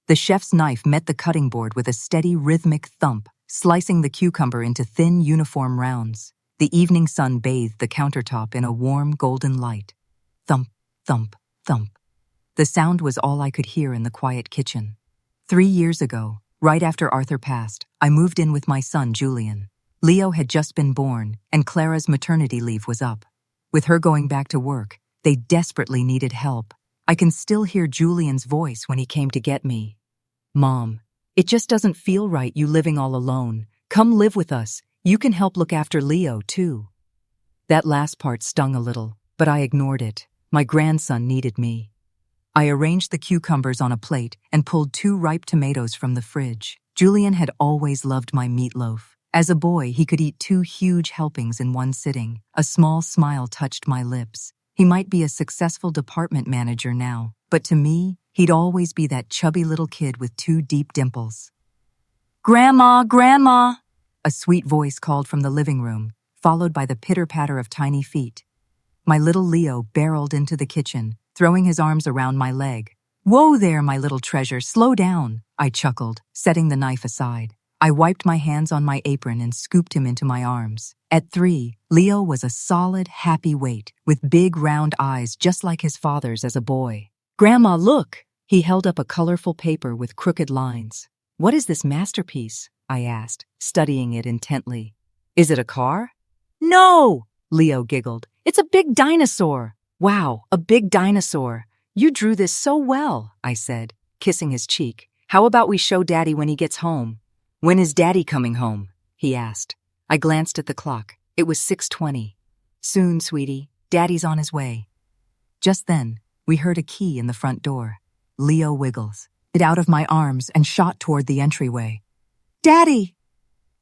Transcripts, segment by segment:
The chef's knife met the cutting board with a steady, rhythmic thump, slicing the cucumber into thin, uniform rounds. The evening sun bathed the countertop in a warm, golden light. Thump, thump, thump. The sound was all I could hear in the quiet kitchen. 3 years ago, right after Arthur passed, I moved in with my son, Julian. Leo had just been born, and Clara's maternity leave was up. With her going back to work, they desperately needed help. I can still hear Julian's voice when he came to get me. "Mom, it just doesn't feel right you living all alone. Come live with us. You can help look after Leo, too." That last part stung a little, but I ignored it. My grandson needed me. I arranged the cucumbers on a plate and pulled 2 ripe tomatoes from the fridge. Julian had always loved my meatloaf. As a boy, he could eat 2 huge helpings in one sitting. A small smile touched my lips. He might be a successful department manager now, but to me, he'd always be that chubby little kid with 2 deep dimples. "Grandma, Grandma!" A sweet voice called from the living room, followed by the pitter-patter of tiny feet. My little Leo barreled into the kitchen, throwing his arms around my leg. "Whoa there, my little treasure, slow down," I chuckled, setting the knife aside. I wiped my hands on my apron and scooped him into my arms. At 3, Leo was a solid, happy weight, with big, round eyes just like his father's as a boy. "Grandma, look!" He held up a colorful paper with crooked lines. "What is this masterpiece?" I asked, studying it intently. "Is it a car?" "No!" Leo giggled. "It's a big dinosaur." "Wow, a big dinosaur. You drew this so well," I said, kissing his cheek. "How about we show Daddy when he gets home?" "When is Daddy coming home?" he asked. I glanced at the clock. It was 6:20. "Soon, sweetie. Daddy's on his way." Just then, we heard a key in the front door. Leo wiggles it out of my arms and shot toward the entryway. "Daddy!"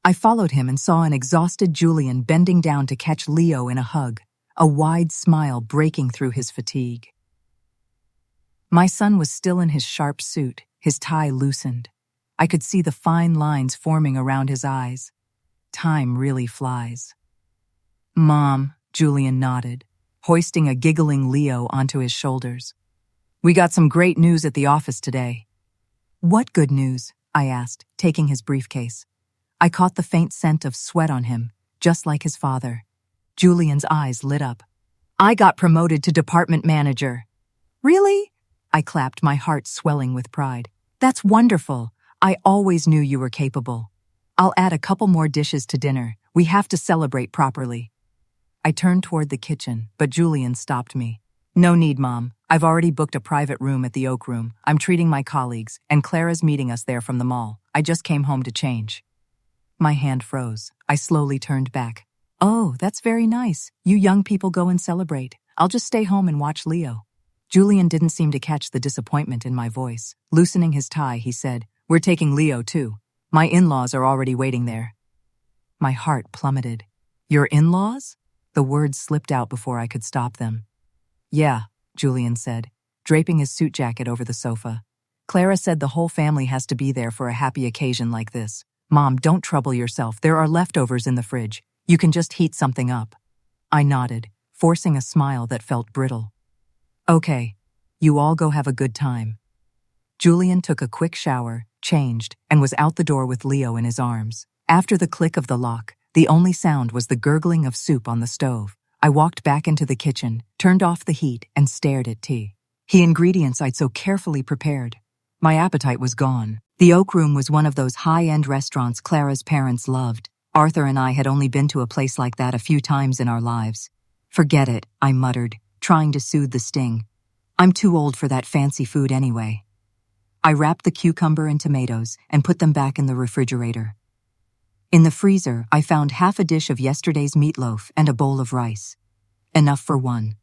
I followed him and saw an exhausted Julian bending down to catch Leo in a hug, a wide smile breaking through his fatigue. My son was still in his sharp suit, his tie loosened. I could see the fine lines forming around his eyes. Time really flies. "Mom," Julian nodded, hoisting a giggling Leo onto his shoulders. "We got some great news at the office today." "What good news?" I asked, taking his briefcase. I caught the faint scent of sweat on him, just like his father. Julian's eyes lit up. "I got promoted to department manager." "Really?" I clapped, my heart swelling with pride. "That's wonderful. I always knew you were capable. I'll add a couple more dishes to dinner. We have to celebrate properly." I turned toward the kitchen, but Julian stopped me. "No need, Mom. I've already booked a private room at the Oak Room. I'm treating my colleagues, and Clara's meeting us there from the mall. I just came home to change." My hand froze. I slowly turned back. "Oh, that's very nice. You young people go and celebrate. I'll just stay home and watch Leo." Julian didn't seem to catch the disappointment in my voice. Loosening his tie, he said, "We're taking Leo, too. My in-laws are already waiting there." My heart plummeted. "Your in-laws?" The words slipped out before I could stop them. "Yeah," Julian said, draping his suit jacket over the sofa. "Clara said the whole family has to be there for a happy occasion like this. Mom, don't trouble yourself. There are leftovers in the fridge. You can just heat something up." I nodded, forcing a smile that felt brittle. "Okay, you all go have a good time." Julian took a quick shower, changed, and was out the door with Leo in his arms. After the click of the lock, the only sound was the gurgling of soup on the stove. I walked back into the kitchen, turned off the heat, and stared at the ingredients I'd so carefully prepared. My appetite was gone. The Oak Room was one of those high-end restaurants Clara's parents loved. Arthur and I had only been to a place like that a few times in our lives. "Forget it," I muttered, trying to soothe the sting. "I'm too old for that fancy food anyway." I wrapped the cucumber and tomatoes and put them back in the refrigerator. In the freezer, I found half a dish of yesterday's meatloaf and a bowl of rice. Enough for one.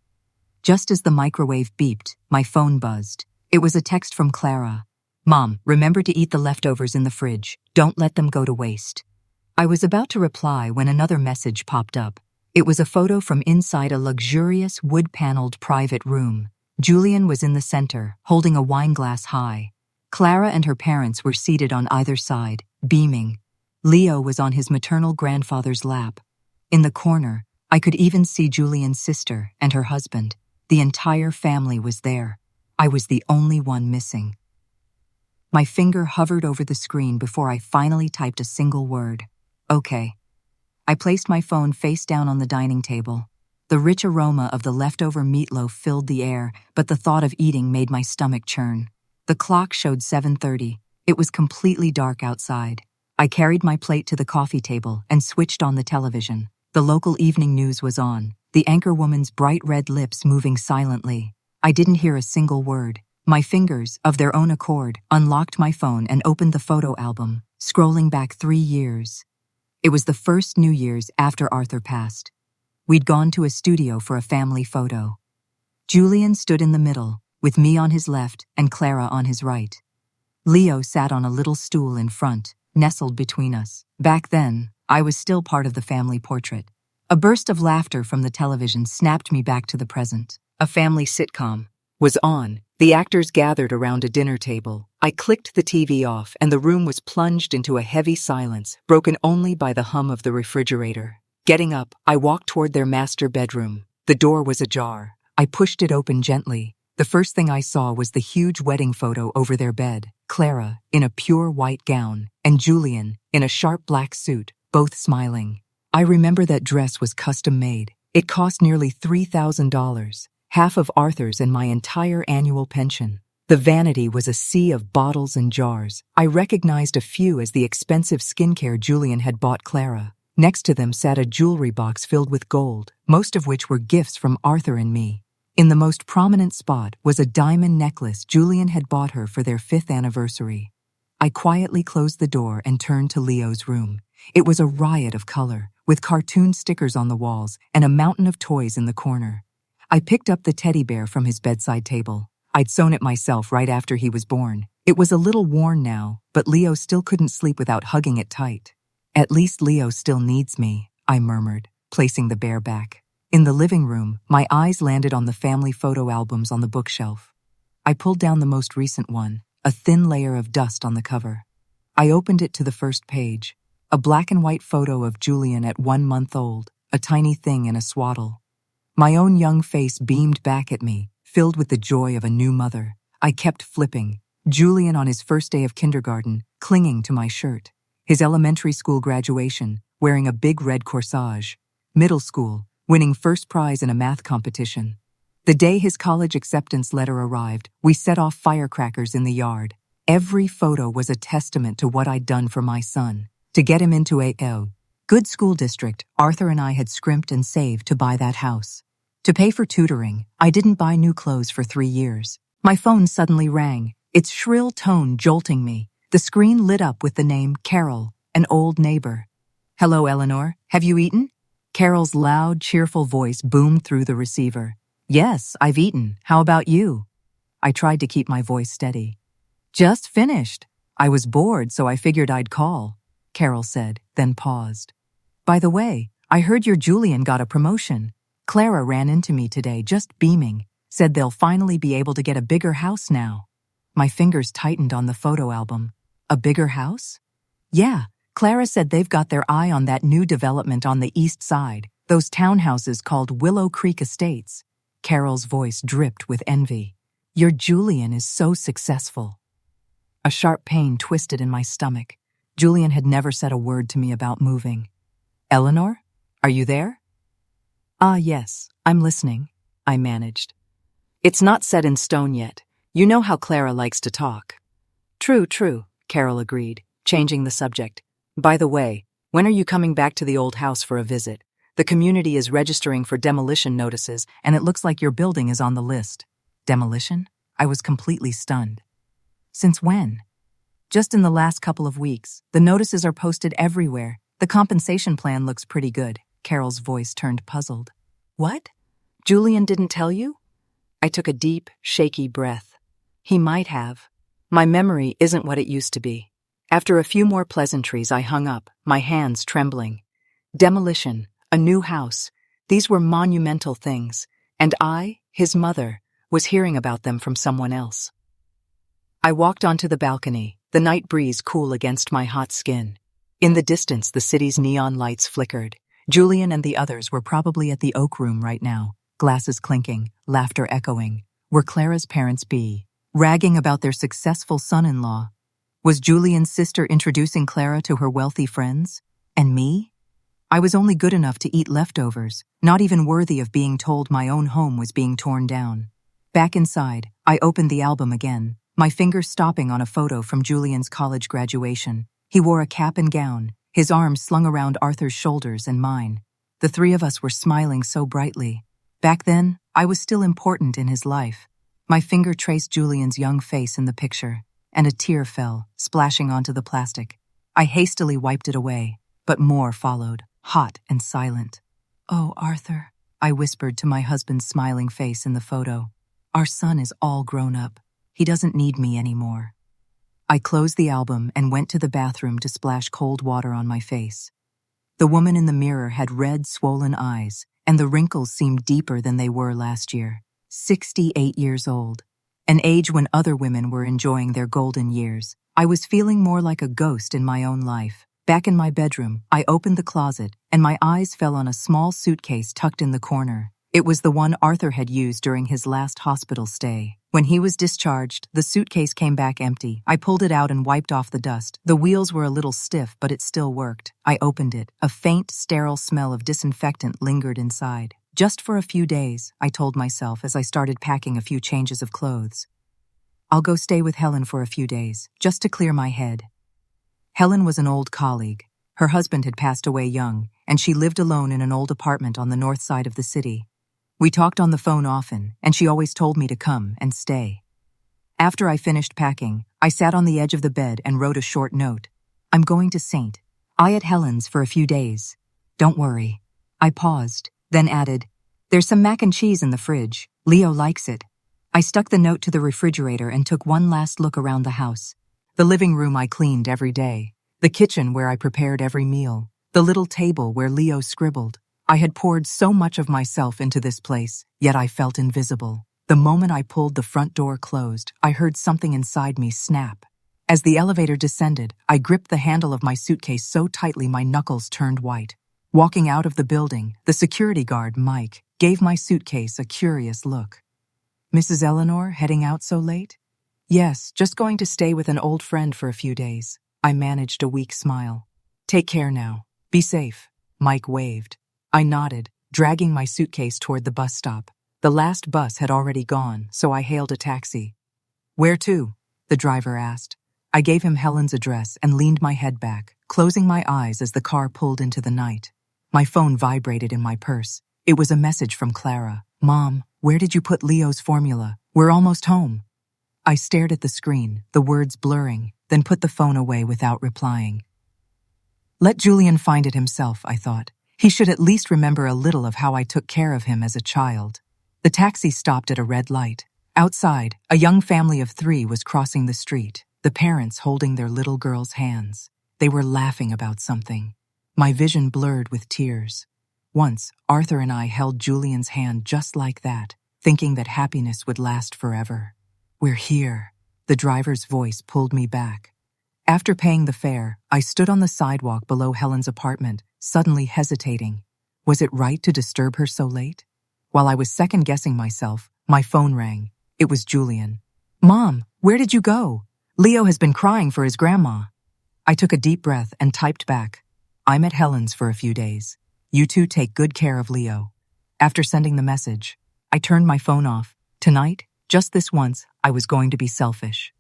Just as the microwave beeped, my phone buzzed. It was a text from Clara. "Mom, remember to eat the leftovers in the fridge. Don't let them go to waste." I was about to reply when another message popped up. It was a photo from inside a luxurious, wood-paneled private room. Julian was in the center, holding a wine glass high. Clara and her parents were seated on either side, beaming. Leo was on his maternal grandfather's lap. In the corner, I could even see Julian's sister and her husband. The entire family was there. I was the only one missing. My finger hovered over the screen before I finally typed a single word. Okay. I placed my phone face down on the dining table. The rich aroma of the leftover meatloaf filled the air, but the thought of eating made my stomach churn. The clock showed 7:30. It was completely dark outside. I carried my plate to the coffee table and switched on the television. The local evening news was on, the anchorwoman's bright red lips moving silently. I didn't hear a single word. My fingers, of their own accord, unlocked my phone and opened the photo album, scrolling back 3 years. It was the first New Year's after Arthur passed. We'd gone to a studio for a family photo. Julian stood in the middle, with me on his left and Clara on his right. Leo sat on a little stool in front, nestled between us. Back then, I was still part of the family portrait. A burst of laughter from the television snapped me back to the present. A family sitcom was on. The actors gathered around a dinner table. I clicked the TV off, and the room was plunged into a heavy silence, broken only by the hum of the refrigerator. Getting up, I walked toward their master bedroom. The door was ajar. I pushed it open gently. The first thing I saw was the huge wedding photo over their bed. Clara, in a pure white gown, and Julian, in a sharp black suit, both smiling. I remember that dress was custom-made. It cost nearly $3,000. Half of Arthur's and my entire annual pension. The vanity was a sea of bottles and jars. I recognized a few as the expensive skincare Julian had bought Clara. Next to them sat a jewelry box filled with gold, most of which were gifts from Arthur and me. In the most prominent spot was a diamond necklace Julian had bought her for their 5th anniversary. I quietly closed the door and turned to Leo's room. It was a riot of color, with cartoon stickers on the walls and a mountain of toys in the corner. I picked up the teddy bear from his bedside table. I'd sewn it myself right after he was born. It was a little worn now, but Leo still couldn't sleep without hugging it tight. At least Leo still needs me, I murmured, placing the bear back. In the living room, my eyes landed on the family photo albums on the bookshelf. I pulled down the most recent one, a thin layer of dust on the cover. I opened it to the first page, a black and white photo of Julian at 1 month old, a tiny thing in a swaddle. My own young face beamed back at me, filled with the joy of a new mother. I kept flipping. Julian on his first day of kindergarten, clinging to my shirt. His elementary school graduation, wearing a big red corsage. Middle school, winning first prize in a math competition. The day his college acceptance letter arrived, we set off firecrackers in the yard. Every photo was a testament to what I'd done for my son. To get him into a good school district, Arthur and I had scrimped and saved to buy that house. To pay for tutoring, I didn't buy new clothes for 3 years. My phone suddenly rang, its shrill tone jolting me. The screen lit up with the name Carol, an old neighbor. "Hello, Eleanor. Have you eaten?" Carol's loud, cheerful voice boomed through the receiver. "Yes, I've eaten. How about you?" I tried to keep my voice steady. "Just finished. I was bored, so I figured I'd call," Carol said, then paused. "By the way, I heard your Julian got a promotion. Clara ran into me today, just beaming, said they'll finally be able to get a bigger house now." My fingers tightened on the photo album. A bigger house? Yeah, Clara said they've got their eye on that new development on the east side, those townhouses called Willow Creek Estates. Carol's voice dripped with envy. "Your Julian is so successful." A sharp pain twisted in my stomach. Julian had never said a word to me about moving. "Eleanor, are you there?" "Ah, yes, I'm listening," I managed. "It's not set in stone yet. You know how Clara likes to talk." True, Carol agreed, changing the subject. "By the way, when are you coming back to the old house for a visit? The community is registering for demolition notices, and it looks like your building is on the list." Demolition? I was completely stunned. "Since when?" "Just in the last couple of weeks. The notices are posted everywhere. The compensation plan looks pretty good." Carol's voice turned puzzled. "What? Julian didn't tell you?" I took a deep, shaky breath. He might have. My memory isn't what it used to be. After a few more pleasantries, I hung up, my hands trembling. Demolition, a new house, these were monumental things, and I, his mother, was hearing about them from someone else. I walked onto the balcony, the night breeze cool against my hot skin. In the distance, the city's neon lights flickered. Julian and the others were probably at the Oak Room right now, glasses clinking, laughter echoing. Where Clara's parents be, ragging about their successful son-in-law. Was Julian's sister introducing Clara to her wealthy friends? And me? I was only good enough to eat leftovers, not even worthy of being told my own home was being torn down. Back inside, I opened the album again, my fingers stopping on a photo from Julian's college graduation. He wore a cap and gown, his arms slung around Arthur's shoulders and mine. The three of us were smiling so brightly. Back then, I was still important in his life. My finger traced Julian's young face in the picture, and a tear fell, splashing onto the plastic. I hastily wiped it away, but more followed, hot and silent. "Oh, Arthur," I whispered to my husband's smiling face in the photo. "Our son is all grown up. He doesn't need me anymore." I closed the album and went to the bathroom to splash cold water on my face. The woman in the mirror had red, swollen eyes, and the wrinkles seemed deeper than they were last year. 68 years old. An age when other women were enjoying their golden years. I was feeling more like a ghost in my own life. Back in my bedroom, I opened the closet, and my eyes fell on a small suitcase tucked in the corner. It was the one Arthur had used during his last hospital stay. When he was discharged, the suitcase came back empty. I pulled it out and wiped off the dust. The wheels were a little stiff, but it still worked. I opened it. A faint, sterile smell of disinfectant lingered inside. Just for a few days, I told myself as I started packing a few changes of clothes. I'll go stay with Helen for a few days, just to clear my head. Helen was an old colleague. Her husband had passed away young, and she lived alone in an old apartment on the north side of the city. We talked on the phone often, and she always told me to come and stay. After I finished packing, I sat on the edge of the bed and wrote a short note. "I'm going to St. I at Helen's for a few days. Don't worry." I paused, then added, "There's some mac and cheese in the fridge. Leo likes it." I stuck the note to the refrigerator and took one last look around the house. The living room I cleaned every day, the kitchen where I prepared every meal, the little table where Leo scribbled. I had poured so much of myself into this place, yet I felt invisible. The moment I pulled the front door closed, I heard something inside me snap. As the elevator descended, I gripped the handle of my suitcase so tightly my knuckles turned white. Walking out of the building, the security guard, Mike, gave my suitcase a curious look. "Mrs. Eleanor, heading out so late?" "Yes, just going to stay with an old friend for a few days." I managed a weak smile. "Take care now. Be safe." Mike waved. I nodded, dragging my suitcase toward the bus stop. The last bus had already gone, so I hailed a taxi. "Where to?" the driver asked. I gave him Helen's address and leaned my head back, closing my eyes as the car pulled into the night. My phone vibrated in my purse. It was a message from Clara. "Mom, where did you put Leo's formula? We're almost home." I stared at the screen, the words blurring, then put the phone away without replying. Let Julian find it himself, I thought. He should at least remember a little of how I took care of him as a child. The taxi stopped at a red light. Outside, a young family of 3 was crossing the street, the parents holding their little girl's hands. They were laughing about something. My vision blurred with tears. Once, Arthur and I held Julian's hand just like that, thinking that happiness would last forever. "We're here." The driver's voice pulled me back. After paying the fare, I stood on the sidewalk below Helen's apartment, suddenly hesitating. Was it right to disturb her so late? While I was second-guessing myself, my phone rang. It was Julian. "Mom, where did you go? Leo has been crying for his grandma." I took a deep breath and typed back, "I'm at Helen's for a few days. You two take good care of Leo." After sending the message, I turned my phone off. Tonight, just this once, I was going to be selfish.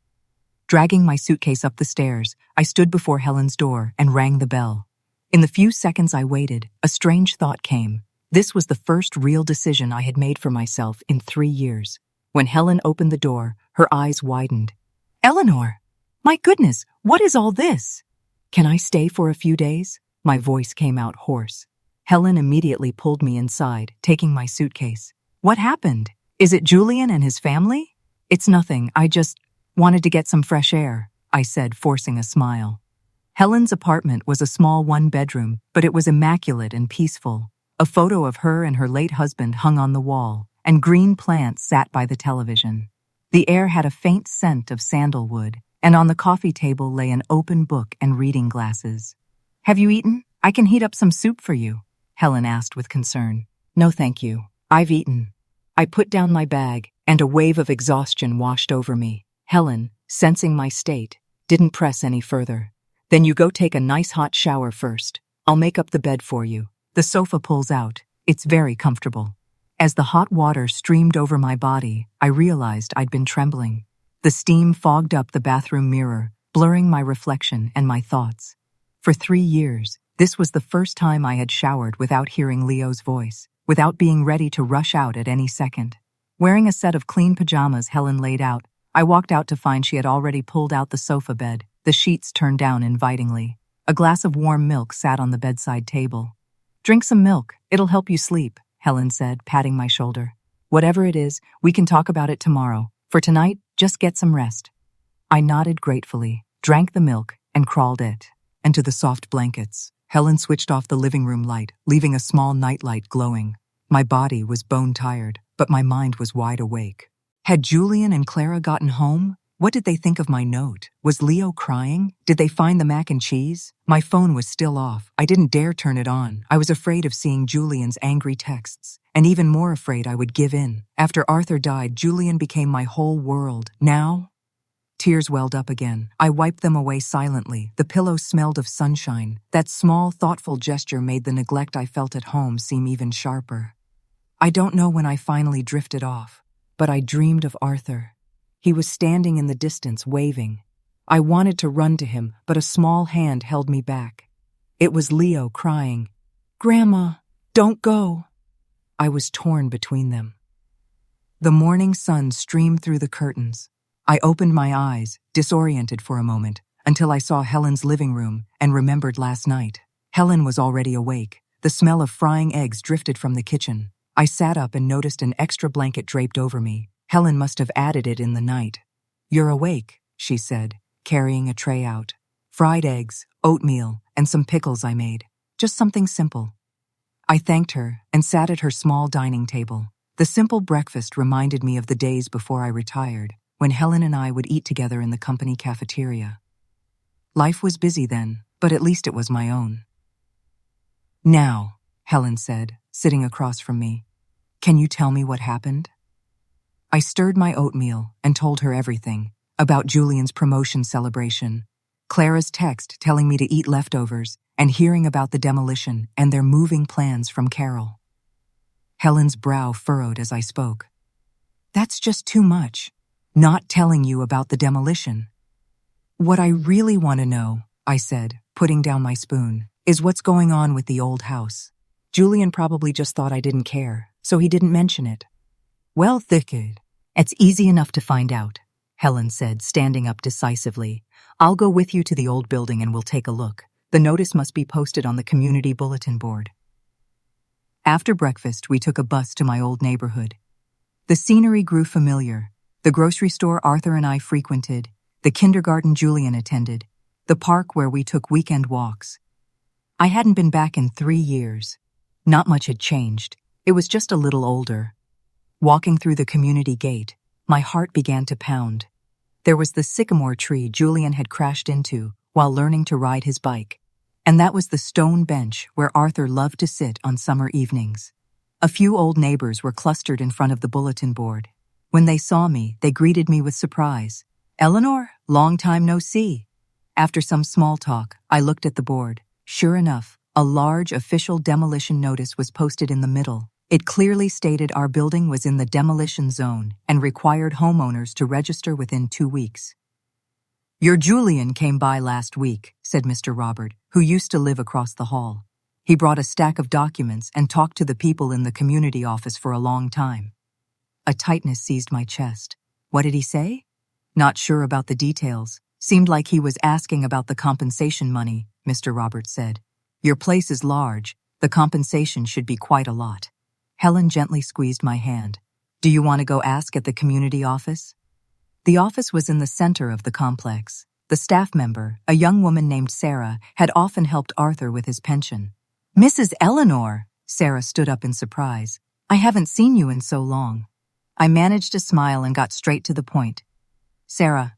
Dragging my suitcase up the stairs, I stood before Helen's door and rang the bell. In the few seconds I waited, a strange thought came. This was the first real decision I had made for myself in 3 years. When Helen opened the door, her eyes widened. "Eleanor! My goodness, what is all this?" "Can I stay for a few days?" My voice came out hoarse. Helen immediately pulled me inside, taking my suitcase. "What happened? Is it Julian and his family?" "It's nothing, I just wanted to get some fresh air," I said, forcing a smile. Helen's apartment was a small 1-bedroom, but it was immaculate and peaceful. A photo of her and her late husband hung on the wall, and green plants sat by the television. The air had a faint scent of sandalwood, and on the coffee table lay an open book and reading glasses. "Have you eaten? I can heat up some soup for you," Helen asked with concern. "No, thank you. I've eaten." I put down my bag, and a wave of exhaustion washed over me. Helen, sensing my state, Didn't press any further. Then you go take a nice hot shower first. I'll make up the bed for you. The sofa pulls out. It's very comfortable. As the hot water streamed over my body, I realized I'd been trembling. The steam fogged up the bathroom mirror, blurring my reflection and my thoughts. For 3 years, this was the first time I had showered without hearing Leo's voice, without being ready to rush out at any second. Wearing a set of clean pajamas Helen laid out, I walked out to find she had already pulled out the sofa bed, the sheets turned down invitingly. A glass of warm milk sat on the bedside table. "Drink some milk, it'll help you sleep," Helen said, patting my shoulder. "Whatever it is, we can talk about it tomorrow. For tonight, just get some rest." I nodded gratefully, drank the milk, and crawled into the soft blankets. Helen switched off the living room light, leaving a small nightlight glowing. My body was bone-tired, but my mind was wide awake. Had Julian and Clara gotten home? What did they think of my note? Was Leo crying? Did they find the mac and cheese? My phone was still off. I didn't dare turn it on. I was afraid of seeing Julian's angry texts, and even more afraid I would give in. After Arthur died, Julian became my whole world. Now, tears welled up again. I wiped them away silently. The pillow smelled of sunshine. That small, thoughtful gesture made the neglect I felt at home seem even sharper. I don't know when I finally drifted off, but I dreamed of Arthur. He was standing in the distance, waving. I wanted to run to him, but a small hand held me back. It was Leo crying, "Grandma, don't go." I was torn between them. The morning sun streamed through the curtains. I opened my eyes, disoriented for a moment, until I saw Helen's living room and remembered last night. Helen was already awake. The smell of frying eggs drifted from the kitchen. I sat up and noticed an extra blanket draped over me. Helen must have added it in the night. "You're awake," she said, carrying a tray out. "Fried eggs, oatmeal, and some pickles I made. Just something simple." I thanked her and sat at her small dining table. The simple breakfast reminded me of the days before I retired, when Helen and I would eat together in the company cafeteria. Life was busy then, but at least it was my own. "Now," Helen said, sitting across from me, "can you tell me what happened?" I stirred my oatmeal and told her everything, about Julian's promotion celebration, Clara's text telling me to eat leftovers, and hearing about the demolition and their moving plans from Carol. Helen's brow furrowed as I spoke. "That's just too much. Not telling you about the demolition." "What I really want to know," I said, putting down my spoon, "is what's going on with the old house. Julian probably just thought I didn't care, so he didn't mention it." "Well, thicked. It's easy enough to find out," Helen said, standing up decisively. "I'll go with you to the old building and we'll take a look. The notice must be posted on the community bulletin board." After breakfast, we took a bus to my old neighborhood. The scenery grew familiar. The grocery store Arthur and I frequented, the kindergarten Julian attended, the park where we took weekend walks. I hadn't been back in 3 years. Not much had changed. It was just a little older. Walking through the community gate, my heart began to pound. There was the sycamore tree Julian had crashed into while learning to ride his bike, and that was the stone bench where Arthur loved to sit on summer evenings. A few old neighbors were clustered in front of the bulletin board. When they saw me, they greeted me with surprise. "Eleanor, long time no see." After some small talk, I looked at the board. Sure enough, a large official demolition notice was posted in the middle. It clearly stated our building was in the demolition zone and required homeowners to register within 2 weeks. "Your Julian came by last week," said Mr. Robert, who used to live across the hall. "He brought a stack of documents and talked to the people in the community office for a long time." A tightness seized my chest. What did he say? "Not sure about the details. Seemed like he was asking about the compensation money," Mr. Roberts said. "Your place is large. The compensation should be quite a lot." Helen gently squeezed my hand. "Do you want to go ask at the community office?" The office was in the center of the complex. The staff member, a young woman named Sarah, had often helped Arthur with his pension. "Mrs. Eleanor!" Sarah stood up in surprise. "I haven't seen you in so long." I managed to smile and got straight to the point. "Sarah,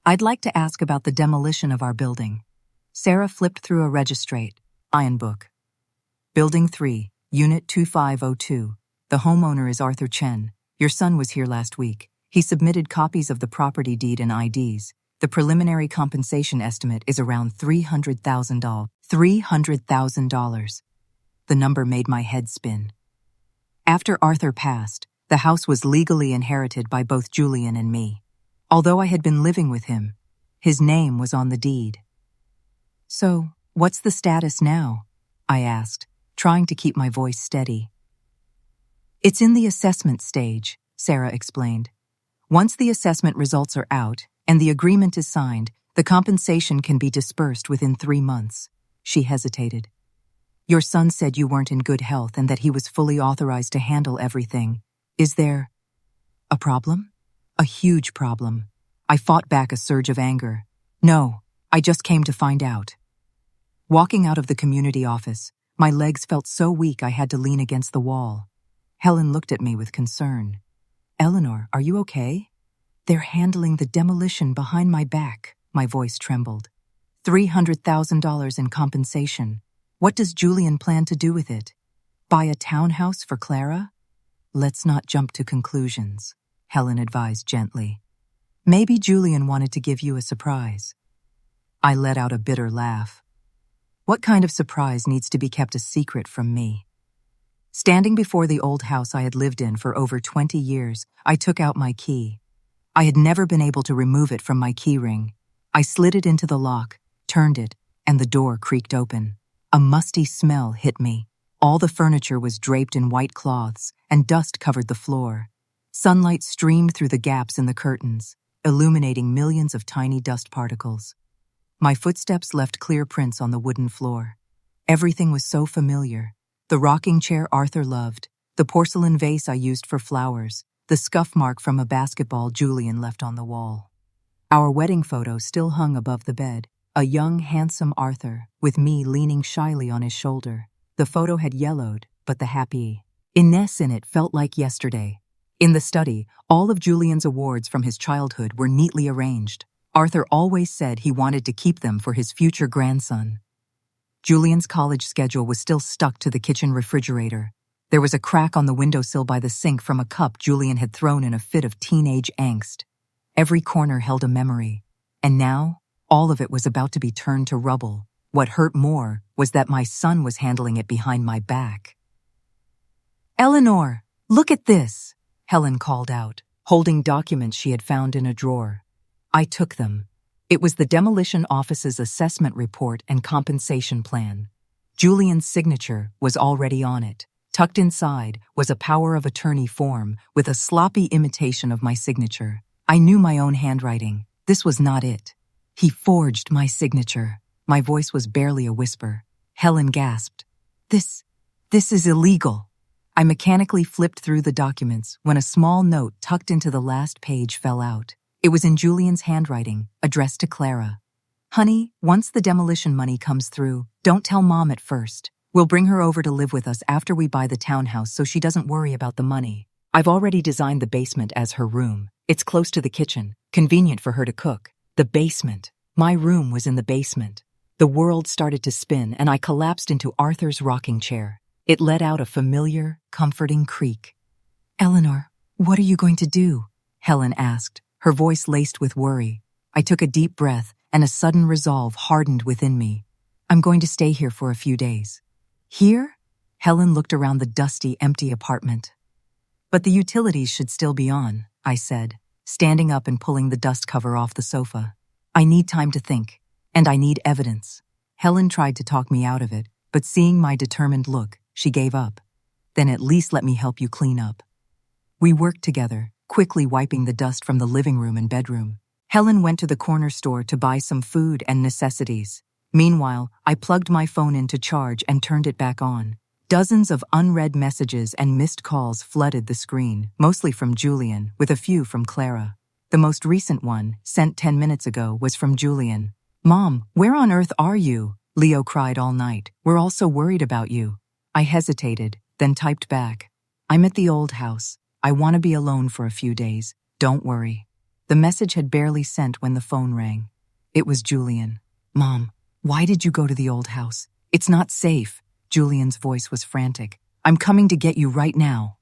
I'd like to ask about the demolition of our building." Sarah flipped through a registrate, iron book. "Building 3, Unit 2502. The homeowner is Arthur Chen. Your son was here last week. He submitted copies of the property deed and IDs. The preliminary compensation estimate is around $300,000. $300,000. The number made my head spin. After Arthur passed, the house was legally inherited by both Julian and me. Although I had been living with him, his name was on the deed. So, what's the status now? I asked, trying to keep my voice steady. It's in the assessment stage, Sarah explained. Once the assessment results are out and the agreement is signed, the compensation can be dispersed within 3 months. She hesitated. Your son said you weren't in good health and that he was fully authorized to handle everything. Is there a problem? A huge problem. I fought back a surge of anger. No, I just came to find out. Walking out of the community office, my legs felt so weak I had to lean against the wall. Helen looked at me with concern. Eleanor, are you okay? They're handling the demolition behind my back. My voice trembled. $300,000 in compensation. What does Julian plan to do with it? Buy a townhouse for Clara? Let's not jump to conclusions, Helen advised gently. Maybe Julian wanted to give you a surprise. I let out a bitter laugh. What kind of surprise needs to be kept a secret from me? Standing before the old house I had lived in for over 20 years, I took out my key. I had never been able to remove it from my key ring. I slid it into the lock, turned it, and the door creaked open. A musty smell hit me. All the furniture was draped in white cloths, and dust covered the floor. Sunlight streamed through the gaps in the curtains, illuminating millions of tiny dust particles. My footsteps left clear prints on the wooden floor. Everything was so familiar. The rocking chair Arthur loved, the porcelain vase I used for flowers, the scuff mark from a basketball Julian left on the wall. Our wedding photo still hung above the bed. A young, handsome Arthur, with me leaning shyly on his shoulder. The photo had yellowed, but the happy Ines in it felt like yesterday. In the study, all of Julian's awards from his childhood were neatly arranged. Arthur always said he wanted to keep them for his future grandson. Julian's college schedule was still stuck to the kitchen refrigerator. There was a crack on the windowsill by the sink from a cup Julian had thrown in a fit of teenage angst. Every corner held a memory, and now, all of it was about to be turned to rubble. What hurt more was that my son was handling it behind my back. Eleanor, look at this, Helen called out, holding documents she had found in a drawer. I took them. It was the demolition office's assessment report and compensation plan. Julian's signature was already on it. Tucked inside was a power of attorney form with a sloppy imitation of my signature. I knew my own handwriting. This was not it. He forged my signature. My voice was barely a whisper. Helen gasped. This is illegal. I mechanically flipped through the documents when a small note tucked into the last page fell out. It was in Julian's handwriting, addressed to Clara. Honey, once the demolition money comes through, don't tell Mom at first. We'll bring her over to live with us after we buy the townhouse so she doesn't worry about the money. I've already designed the basement as her room. It's close to the kitchen, convenient for her to cook. The basement. My room was in the basement. The world started to spin and I collapsed into Arthur's rocking chair. It let out a familiar, comforting creak. Eleanor, what are you going to do? Helen asked, her voice laced with worry. I took a deep breath and a sudden resolve hardened within me. I'm going to stay here for a few days. Here? Helen looked around the dusty, empty apartment. But the utilities should still be on, I said, standing up and pulling the dust cover off the sofa. I need time to think, and I need evidence. Helen tried to talk me out of it, but seeing my determined look, she gave up. Then at least let me help you clean up. We worked together, quickly wiping the dust from the living room and bedroom. Helen went to the corner store to buy some food and necessities. Meanwhile, I plugged my phone in to charge and turned it back on. Dozens of unread messages and missed calls flooded the screen, mostly from Julian, with a few from Clara. The most recent one, sent 10 minutes ago, was from Julian. Mom, where on earth are you? Leo cried all night. We're all so worried about you. I hesitated, then typed back. I'm at the old house. I want to be alone for a few days. Don't worry. The message had barely sent when the phone rang. It was Julian. Mom, why did you go to the old house? It's not safe. Julian's voice was frantic. I'm coming to get you right now.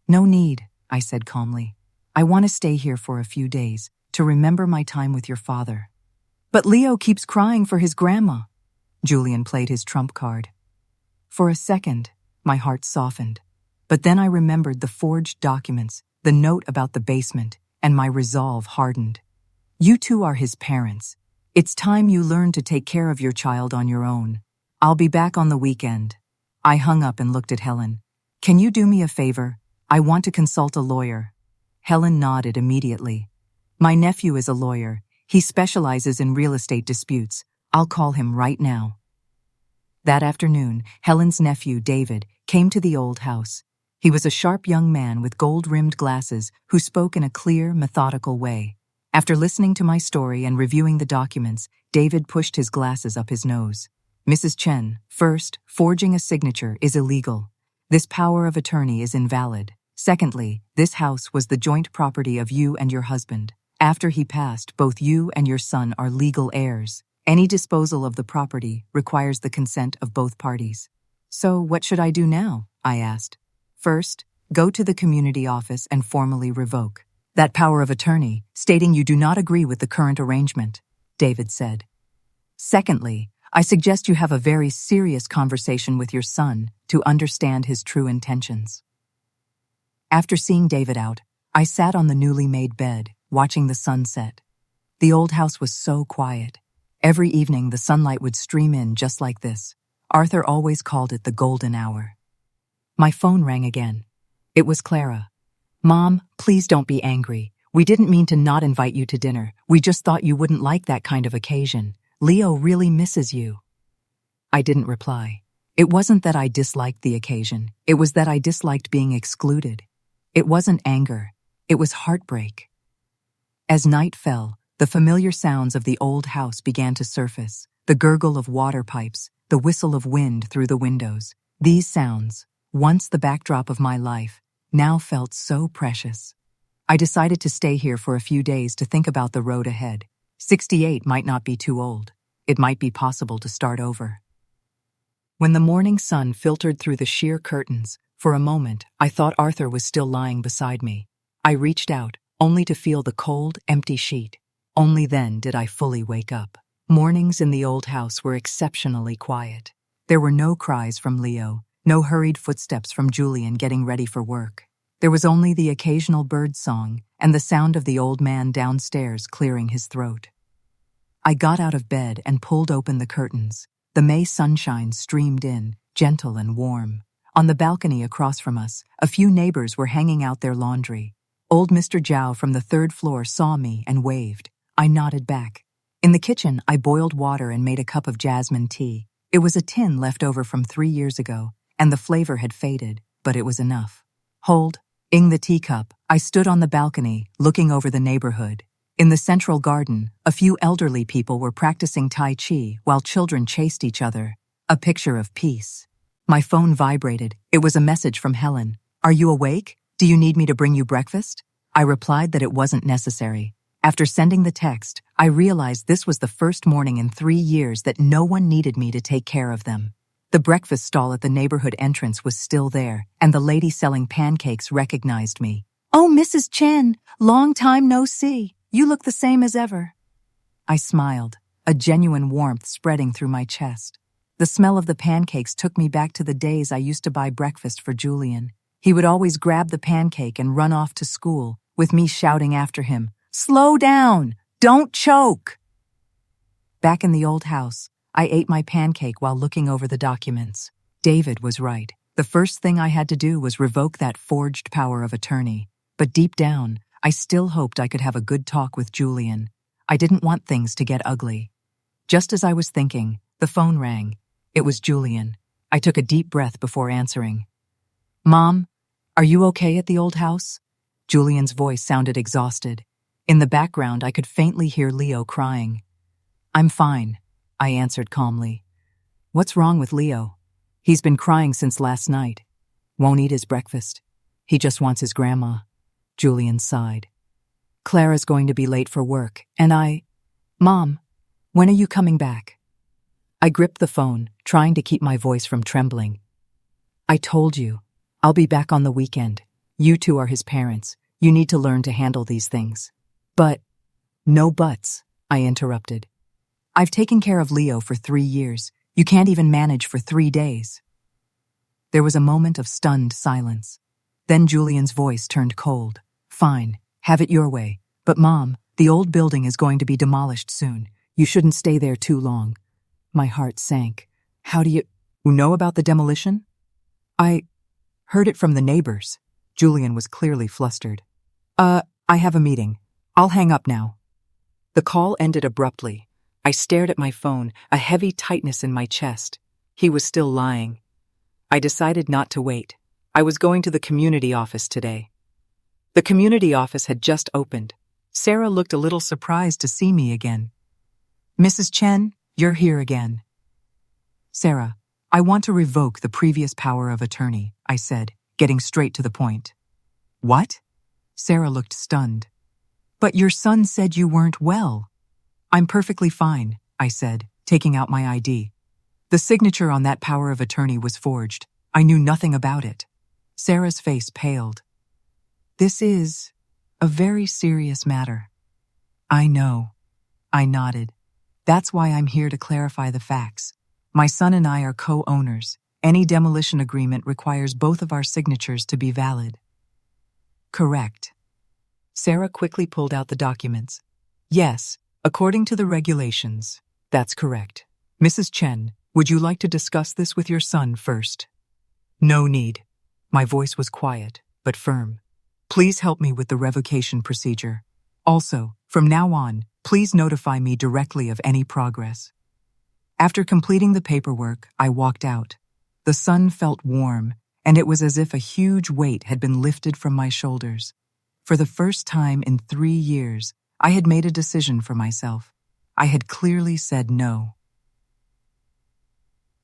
No need, I said calmly. I want to stay here for a few days. to remember my time with your father. But Leo keeps crying for his grandma. Julian played his trump card. For a second, my heart softened. But then I remembered the forged documents, the note about the basement, and my resolve hardened. You two are his parents. It's time you learn to take care of your child on your own. I'll be back on the weekend. I hung up and looked at Helen. Can you do me a favor? I want to consult a lawyer. Helen nodded immediately. My nephew is a lawyer. He specializes in real estate disputes. I'll call him right now. That afternoon, Helen's nephew, David, came to the old house. He was a sharp young man with gold-rimmed glasses who spoke in a clear, methodical way. After listening to my story and reviewing the documents, David pushed his glasses up his nose. Mrs. Chen, first, forging a signature is illegal. This power of attorney is invalid. Secondly, this house was the joint property of you and your husband. After he passed, both you and your son are legal heirs. Any disposal of the property requires the consent of both parties. So what should I do now? I asked. First, go to the community office and formally revoke that power of attorney, stating you do not agree with the current arrangement, David said. Secondly, I suggest you have a very serious conversation with your son to understand his true intentions. After seeing David out, I sat on the newly made bed, watching the sunset. The old house was so quiet. Every evening the sunlight would stream in just like this. Arthur always called it the golden hour. My phone rang again. It was Clara. Mom, please don't be angry. We didn't mean to not invite you to dinner. We just thought you wouldn't like that kind of occasion. Leo really misses you. I didn't reply. It wasn't that I disliked the occasion. It was that I disliked being excluded. It wasn't anger. It was heartbreak. As night fell, the familiar sounds of the old house began to surface. The gurgle of water pipes, the whistle of wind through the windows. These sounds, once the backdrop of my life, now felt so precious. I decided to stay here for a few days to think about the road ahead. 68 might not be too old. It might be possible to start over. When the morning sun filtered through the sheer curtains, for a moment I thought Arthur was still lying beside me. I reached out, only to feel the cold, empty sheet. Only then did I fully wake up. Mornings in the old house were exceptionally quiet. There were no cries from Leo, no hurried footsteps from Julian getting ready for work. There was only the occasional bird song and the sound of the old man downstairs clearing his throat. I got out of bed and pulled open the curtains. The May sunshine streamed in, gentle and warm. On the balcony across from us, a few neighbors were hanging out their laundry. Old Mr. Zhao from the third floor saw me and waved. I nodded back. In the kitchen, I boiled water and made a cup of jasmine tea. It was a tin left over from 3 years ago, and the flavor had faded, but it was enough. Holding the teacup, I stood on the balcony, looking over the neighborhood. In the central garden, a few elderly people were practicing Tai Chi while children chased each other. A picture of peace. My phone vibrated. It was a message from Helen. Are you awake? Do you need me to bring you breakfast? I replied that it wasn't necessary. After sending the text, I realized this was the first morning in 3 years that no one needed me to take care of them. The breakfast stall at the neighborhood entrance was still there, and the lady selling pancakes recognized me. Oh, Mrs. Chen, long time no see. You look the same as ever. I smiled, a genuine warmth spreading through my chest. The smell of the pancakes took me back to the days I used to buy breakfast for Julian. He would always grab the pancake and run off to school, with me shouting after him, "Slow down! Don't choke!" Back in the old house, I ate my pancake while looking over the documents. David was right. The first thing I had to do was revoke that forged power of attorney. But deep down, I still hoped I could have a good talk with Julian. I didn't want things to get ugly. Just as I was thinking, the phone rang. It was Julian. I took a deep breath before answering. Mom, are you okay at the old house? Julian's voice sounded exhausted. In the background, I could faintly hear Leo crying. I'm fine, I answered calmly. What's wrong with Leo? He's been crying since last night. Won't eat his breakfast. He just wants his grandma. Julian sighed. Clara's going to be late for work, and Mom, when are you coming back? I gripped the phone, trying to keep my voice from trembling. I told you, I'll be back on the weekend. You two are his parents. You need to learn to handle these things. But No buts, I interrupted. I've taken care of Leo for 3 years. You can't even manage for 3 days. There was a moment of stunned silence. Then Julian's voice turned cold. Fine, have it your way. But Mom, the old building is going to be demolished soon. You shouldn't stay there too long. My heart sank. How do you know about the demolition? I heard it from the neighbors. Julian was clearly flustered. I have a meeting. I'll hang up now. The call ended abruptly. I stared at my phone, a heavy tightness in my chest. He was still lying. I decided not to wait. I was going to the community office today. The community office had just opened. Sarah looked a little surprised to see me again. Mrs. Chen, you're here again. Sarah, I want to revoke the previous power of attorney, I said, getting straight to the point. What? Sarah looked stunned. But your son said you weren't well. I'm perfectly fine, I said, taking out my ID. The signature on that power of attorney was forged. I knew nothing about it. Sarah's face paled. This is a very serious matter. I know. I nodded. That's why I'm here to clarify the facts. My son and I are co-owners. Any demolition agreement requires both of our signatures to be valid. Correct. Sarah quickly pulled out the documents. Yes, according to the regulations. That's correct. Mrs. Chen, would you like to discuss this with your son first? No need. My voice was quiet, but firm. Please help me with the revocation procedure. Also, from now on, please notify me directly of any progress. After completing the paperwork, I walked out. The sun felt warm, and it was as if a huge weight had been lifted from my shoulders. For the first time in 3 years, I had made a decision for myself. I had clearly said no.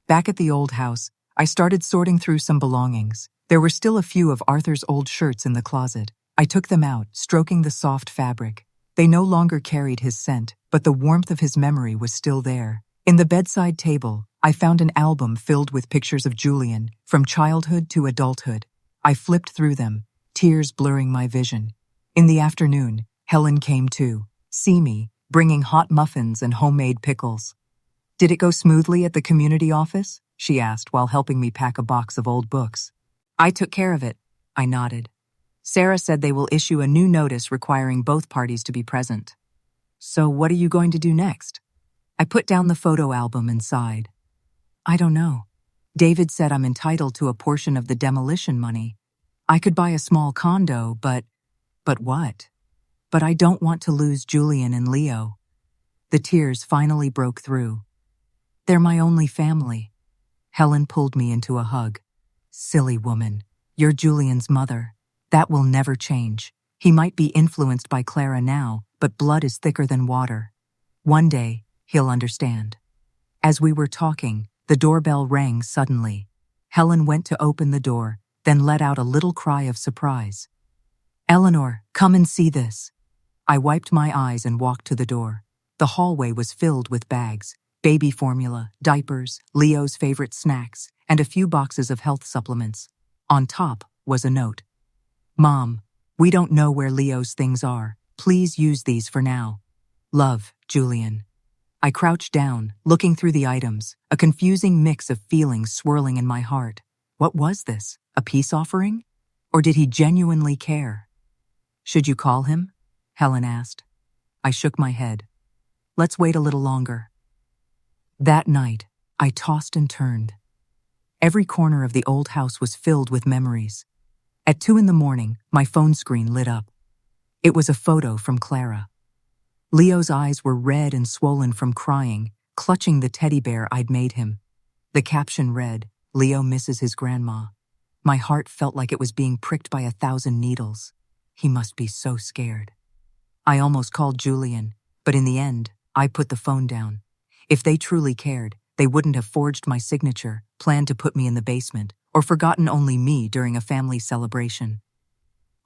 Back at the old house, I started sorting through some belongings. There were still a few of Arthur's old shirts in the closet. I took them out, stroking the soft fabric. They no longer carried his scent, but the warmth of his memory was still there. In the bedside table, I found an album filled with pictures of Julian, from childhood to adulthood. I flipped through them, tears blurring my vision. In the afternoon, Helen came to see me, bringing hot muffins and homemade pickles. Did it go smoothly at the community office? She asked while helping me pack a box of old books. I took care of it, I nodded. Sarah said they will issue a new notice requiring both parties to be present. So what are you going to do next? I put down the photo album and sighed. I don't know. David said I'm entitled to a portion of the demolition money. I could buy a small condo, but what? But I don't want to lose Julian and Leo. The tears finally broke through. They're my only family. Helen pulled me into a hug. Silly woman, you're Julian's mother. That will never change. He might be influenced by Clara now, but blood is thicker than water. One day, he'll understand. As we were talking, the doorbell rang suddenly. Helen went to open the door, then let out a little cry of surprise. Eleanor, come and see this. I wiped my eyes and walked to the door. The hallway was filled with bags, baby formula, diapers, Leo's favorite snacks, and a few boxes of health supplements. On top was a note. Mom, we don't know where Leo's things are. Please use these for now. Love, Julian. I crouched down, looking through the items, a confusing mix of feelings swirling in my heart. What was this? A peace offering? Or did he genuinely care? Should you call him? Helen asked. I shook my head. Let's wait a little longer. That night, I tossed and turned. Every corner of the old house was filled with memories. At 2 a.m, my phone screen lit up. It was a photo from Clara. Leo's eyes were red and swollen from crying, clutching the teddy bear I'd made him. The caption read, Leo misses his grandma. My heart felt like it was being pricked by 1,000 needles. He must be so scared. I almost called Julian, but in the end, I put the phone down. If they truly cared, they wouldn't have forged my signature, planned to put me in the basement, or forgotten only me during a family celebration.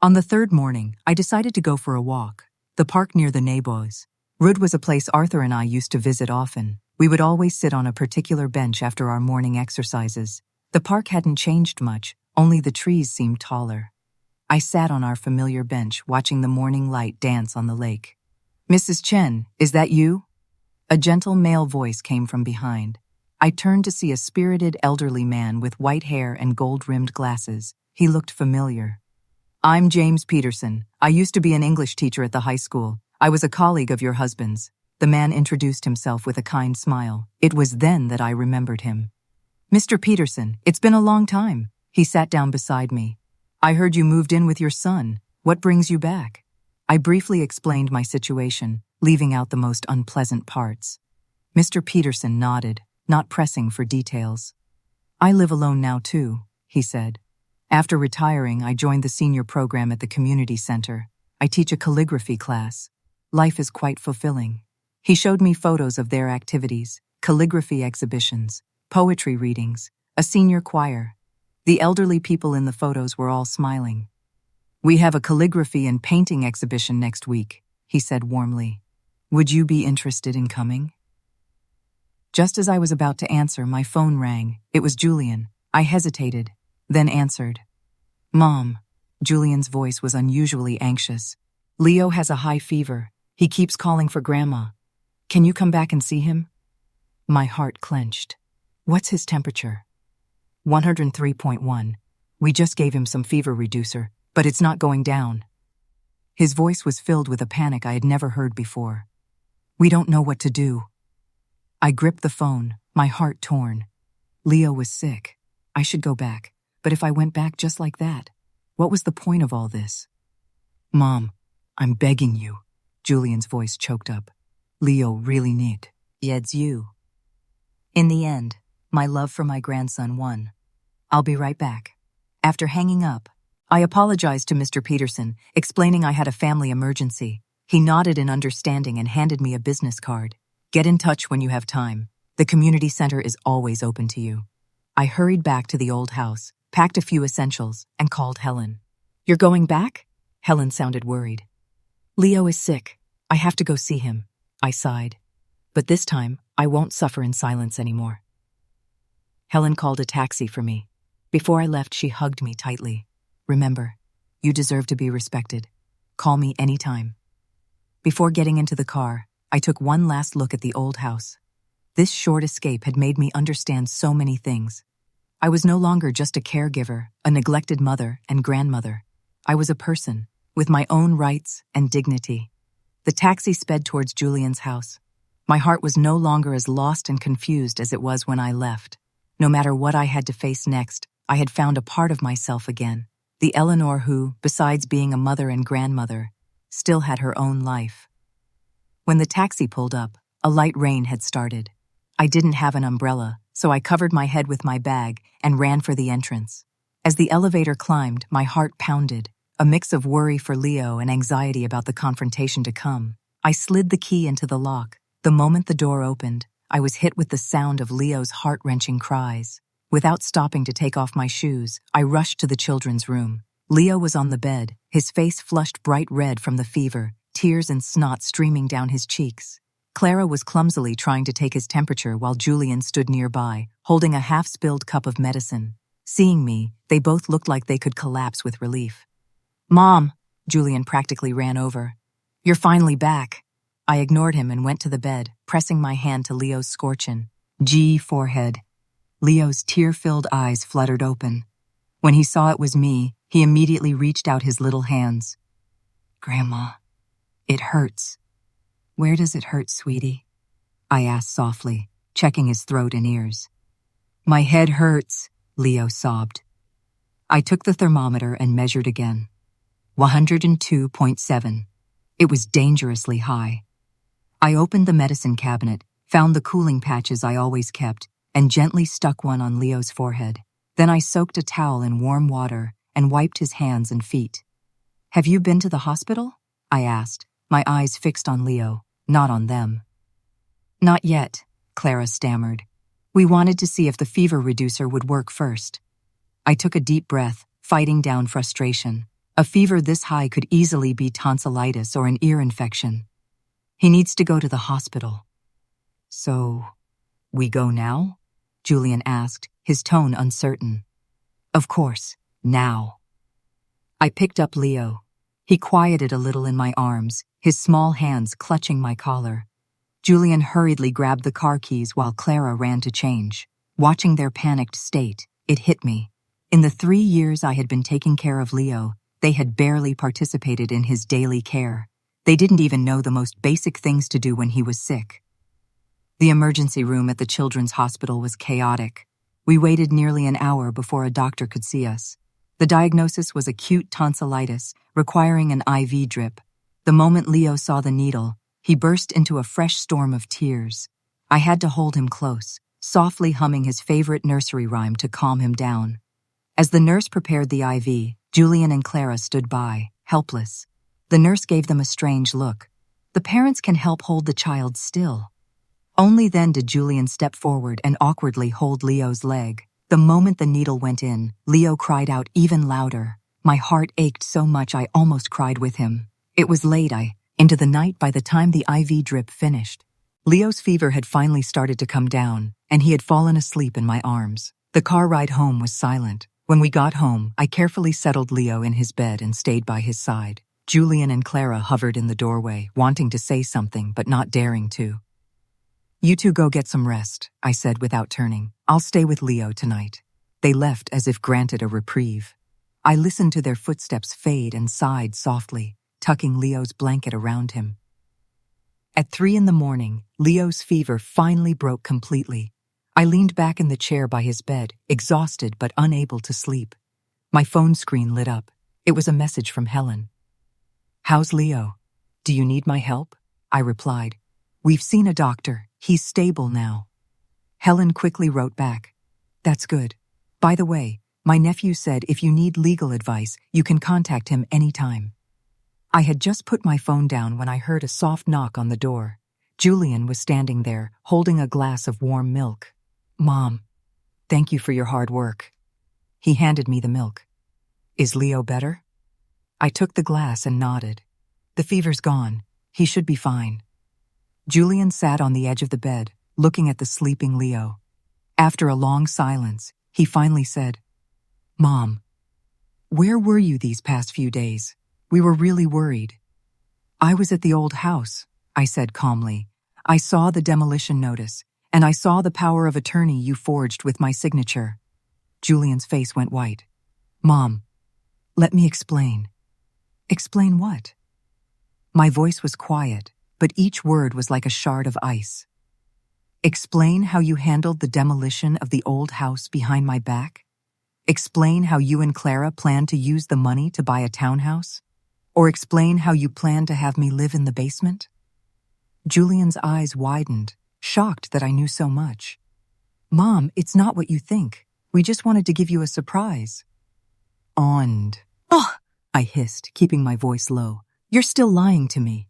On the 3rd morning, I decided to go for a walk. The park near the Neighbors. Rud was a place Arthur and I used to visit often. We would always sit on a particular bench after our morning exercises. The park hadn't changed much, only the trees seemed taller. I sat on our familiar bench, watching the morning light dance on the lake. Mrs. Chen, is that you? A gentle male voice came from behind. I turned to see a spirited elderly man with white hair and gold-rimmed glasses. He looked familiar. I'm James Peterson. I used to be an English teacher at the high school. I was a colleague of your husband's. The man introduced himself with a kind smile. It was then that I remembered him. Mr. Peterson, it's been a long time. He sat down beside me. I heard you moved in with your son. What brings you back? I briefly explained my situation, leaving out the most unpleasant parts. Mr. Peterson nodded, not pressing for details. I live alone now too, he said. After retiring, I joined the senior program at the community center. I teach a calligraphy class. Life is quite fulfilling. He showed me photos of their activities, calligraphy exhibitions, poetry readings, a senior choir. The elderly people in the photos were all smiling. We have a calligraphy and painting exhibition next week, he said warmly. Would you be interested in coming? Just as I was about to answer, my phone rang. It was Julian. I hesitated, then answered. Mom. Julian's voice was unusually anxious. Leo has a high fever. He keeps calling for Grandma. Can you come back and see him? My heart clenched. What's his temperature? 103.1. We just gave him some fever reducer, but it's not going down. His voice was filled with a panic I had never heard before. We don't know what to do. I gripped the phone, my heart torn. Leo was sick. I should go back, but if I went back just like that, what was the point of all this? Mom, I'm begging you. Julian's voice choked up. Leo really need. It's you. In the end, my love for my grandson won. I'll be right back. After hanging up, I apologized to Mr. Peterson, explaining I had a family emergency. He nodded in understanding and handed me a business card. Get in touch when you have time. The community center is always open to you. I hurried back to the old house, packed a few essentials, and called Helen. You're going back? Helen sounded worried. Leo is sick. I have to go see him. I sighed. But this time, I won't suffer in silence anymore. Helen called a taxi for me. Before I left, she hugged me tightly. Remember, you deserve to be respected. Call me anytime. Before getting into the car, I took one last look at the old house. This short escape had made me understand so many things. I was no longer just a caregiver, a neglected mother and grandmother. I was a person, with my own rights and dignity. The taxi sped towards Julian's house. My heart was no longer as lost and confused as it was when I left. No matter what I had to face next, I had found a part of myself again. The Eleanor who, besides being a mother and grandmother, still had her own life. When the taxi pulled up, a light rain had started. I didn't have an umbrella, so I covered my head with my bag and ran for the entrance. As the elevator climbed, my heart pounded, a mix of worry for Leo and anxiety about the confrontation to come. I slid the key into the lock. The moment the door opened, I was hit with the sound of Leo's heart-wrenching cries. Without stopping to take off my shoes, I rushed to the children's room. Leo was on the bed, his face flushed bright red from the fever, tears and snot streaming down his cheeks. Clara was clumsily trying to take his temperature while Julian stood nearby, holding a half-spilled cup of medicine. Seeing me, they both looked like they could collapse with relief. Mom, Julian practically ran over. You're finally back. I ignored him and went to the bed, pressing my hand to Leo's scorchin. Forehead. Leo's tear-filled eyes fluttered open. When he saw it was me, he immediately reached out his little hands. Grandma, it hurts. Where does it hurt, sweetie? I asked softly, checking his throat and ears. My head hurts, Leo sobbed. I took the thermometer and measured again. 102.7. It was dangerously high. I opened the medicine cabinet, found the cooling patches I always kept, and gently stuck one on Leo's forehead. Then I soaked a towel in warm water and wiped his hands and feet. Have you been to the hospital? I asked, my eyes fixed on Leo, not on them. Not yet, Clara stammered. We wanted to see if the fever reducer would work first. I took a deep breath, fighting down frustration. A fever this high could easily be tonsillitis or an ear infection. He needs to go to the hospital. So, we go now? Julian asked, his tone uncertain. Of course, now. I picked up Leo. He quieted a little in my arms, his small hands clutching my collar. Julian hurriedly grabbed the car keys while Clara ran to change. Watching their panicked state, it hit me. In the 3 years I had been taking care of Leo, they had barely participated in his daily care. They didn't even know the most basic things to do when he was sick. The emergency room at the children's hospital was chaotic. We waited nearly an hour before a doctor could see us. The diagnosis was acute tonsillitis, requiring an IV drip. The moment Leo saw the needle, he burst into a fresh storm of tears. I had to hold him close, softly humming his favorite nursery rhyme to calm him down. As the nurse prepared the IV, Julian and Clara stood by, helpless. The nurse gave them a strange look. The parents can help hold the child still. Only then did Julian step forward and awkwardly hold Leo's leg. The moment the needle went in, Leo cried out even louder. My heart ached so much I almost cried with him. It was late, into the night by the time the IV drip finished. Leo's fever had finally started to come down, and he had fallen asleep in my arms. The car ride home was silent. When we got home, I carefully settled Leo in his bed and stayed by his side. Julian and Clara hovered in the doorway, wanting to say something but not daring to. "You two go get some rest," I said without turning. "I'll stay with Leo tonight." They left as if granted a reprieve. I listened to their footsteps fade and sighed softly, tucking Leo's blanket around him. At 3 in the morning, Leo's fever finally broke completely. I leaned back in the chair by his bed, exhausted but unable to sleep. My phone screen lit up. It was a message from Helen. "How's Leo? Do you need my help?" I replied. "We've seen a doctor. He's stable now." Helen quickly wrote back, "That's good. By the way, my nephew said if you need legal advice, you can contact him anytime." I had just put my phone down when I heard a soft knock on the door. Julian was standing there, holding a glass of warm milk. "Mom, thank you for your hard work." He handed me the milk. "Is Leo better?" I took the glass and nodded. "The fever's gone. He should be fine." Julian sat on the edge of the bed, looking at the sleeping Leo. After a long silence, he finally said, "Mom, where were you these past few days? We were really worried." "I was at the old house," I said calmly. "I saw the demolition notice, and I saw the power of attorney you forged with my signature." Julian's face went white. "Mom, let me explain." "Explain what?" My voice was quiet, but each word was like a shard of ice. "Explain how you handled the demolition of the old house behind my back? Explain how you and Clara planned to use the money to buy a townhouse? Or explain how you planned to have me live in the basement?" Julian's eyes widened, shocked that I knew so much. "Mom, it's not what you think. We just wanted to give you a surprise." "Und." "Oh!" I hissed, keeping my voice low. "You're still lying to me."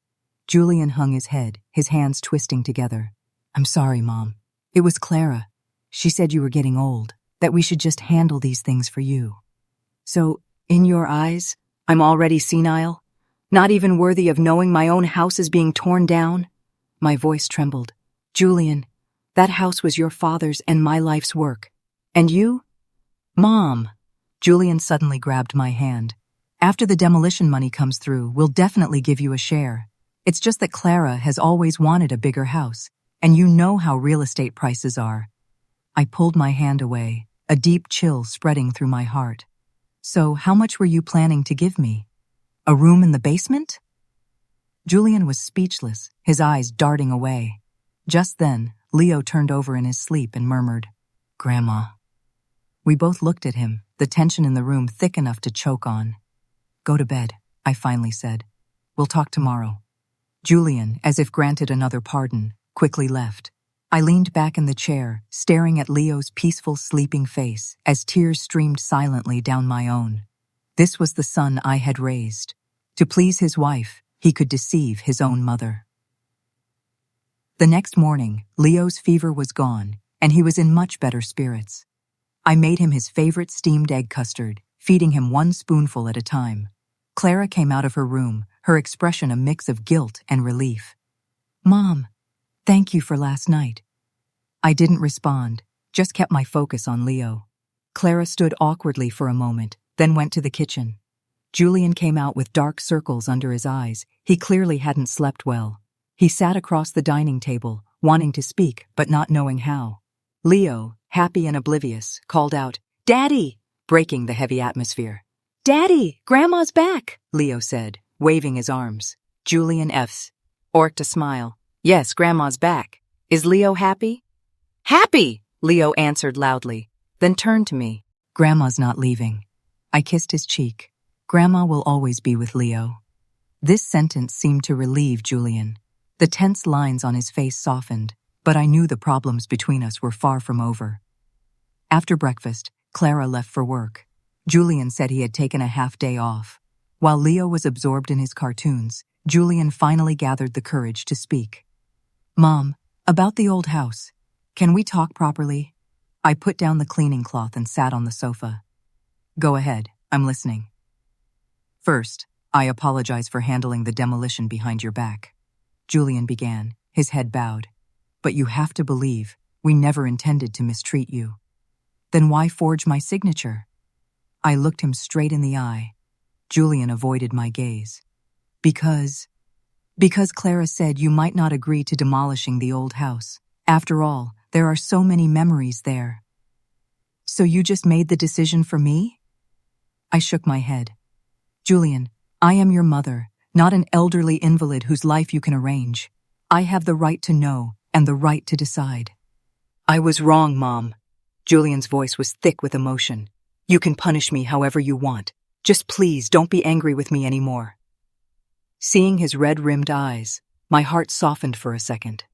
Julian hung his head, his hands twisting together. "I'm sorry, Mom. It was Clara. She said you were getting old, that we should just handle these things for you." "So, in your eyes, I'm already senile? Not even worthy of knowing my own house is being torn down?" My voice trembled. "Julian, that house was your father's and my life's work. And you?" "Mom!" Julian suddenly grabbed my hand. "After the demolition money comes through, we'll definitely give you a share. It's just that Clara has always wanted a bigger house, and you know how real estate prices are." I pulled my hand away, a deep chill spreading through my heart. "So how much were you planning to give me? A room in the basement?" Julian was speechless, his eyes darting away. Just then, Leo turned over in his sleep and murmured, "Grandma." We both looked at him, the tension in the room thick enough to choke on. "Go to bed," I finally said. "We'll talk tomorrow." Julian, as if granted another pardon, quickly left. I leaned back in the chair, staring at Leo's peaceful sleeping face as tears streamed silently down my own. This was the son I had raised. To please his wife, he could deceive his own mother. The next morning, Leo's fever was gone, and he was in much better spirits. I made him his favorite steamed egg custard, feeding him one spoonful at a time. Clara came out of her room, her expression a mix of guilt and relief. "Mom, thank you for last night." I didn't respond, just kept my focus on Leo. Clara stood awkwardly for a moment, then went to the kitchen. Julian came out with dark circles under his eyes. He clearly hadn't slept well. He sat across the dining table, wanting to speak, but not knowing how. Leo, happy and oblivious, called out, "Daddy!" breaking the heavy atmosphere. "Daddy, Grandma's back," Leo said, waving his arms. Julian orked a smile. "Yes, Grandma's back. Is Leo happy?" "Happy!" Leo answered loudly, then turned to me. "Grandma's not leaving." I kissed his cheek. "Grandma will always be with Leo." This sentence seemed to relieve Julian. The tense lines on his face softened, but I knew the problems between us were far from over. After breakfast, Clara left for work. Julian said he had taken a half-day off. While Leo was absorbed in his cartoons, Julian finally gathered the courage to speak. "Mom, about the old house. Can we talk properly?" I put down the cleaning cloth and sat on the sofa. "Go ahead, I'm listening." "First, I apologize for handling the demolition behind your back," Julian began, his head bowed. "But you have to believe, we never intended to mistreat you." "Then why forge my signature?" I looked him straight in the eye. Julian avoided my gaze. Because Clara said you might not agree to demolishing the old house. After all, there are so many memories there." "So you just made the decision for me?" I shook my head. "Julian, I am your mother, not an elderly invalid whose life you can arrange. I have the right to know and the right to decide." "I was wrong, Mom." Julian's voice was thick with emotion. "You can punish me however you want. Just please don't be angry with me anymore." Seeing his red-rimmed eyes, my heart softened for a second.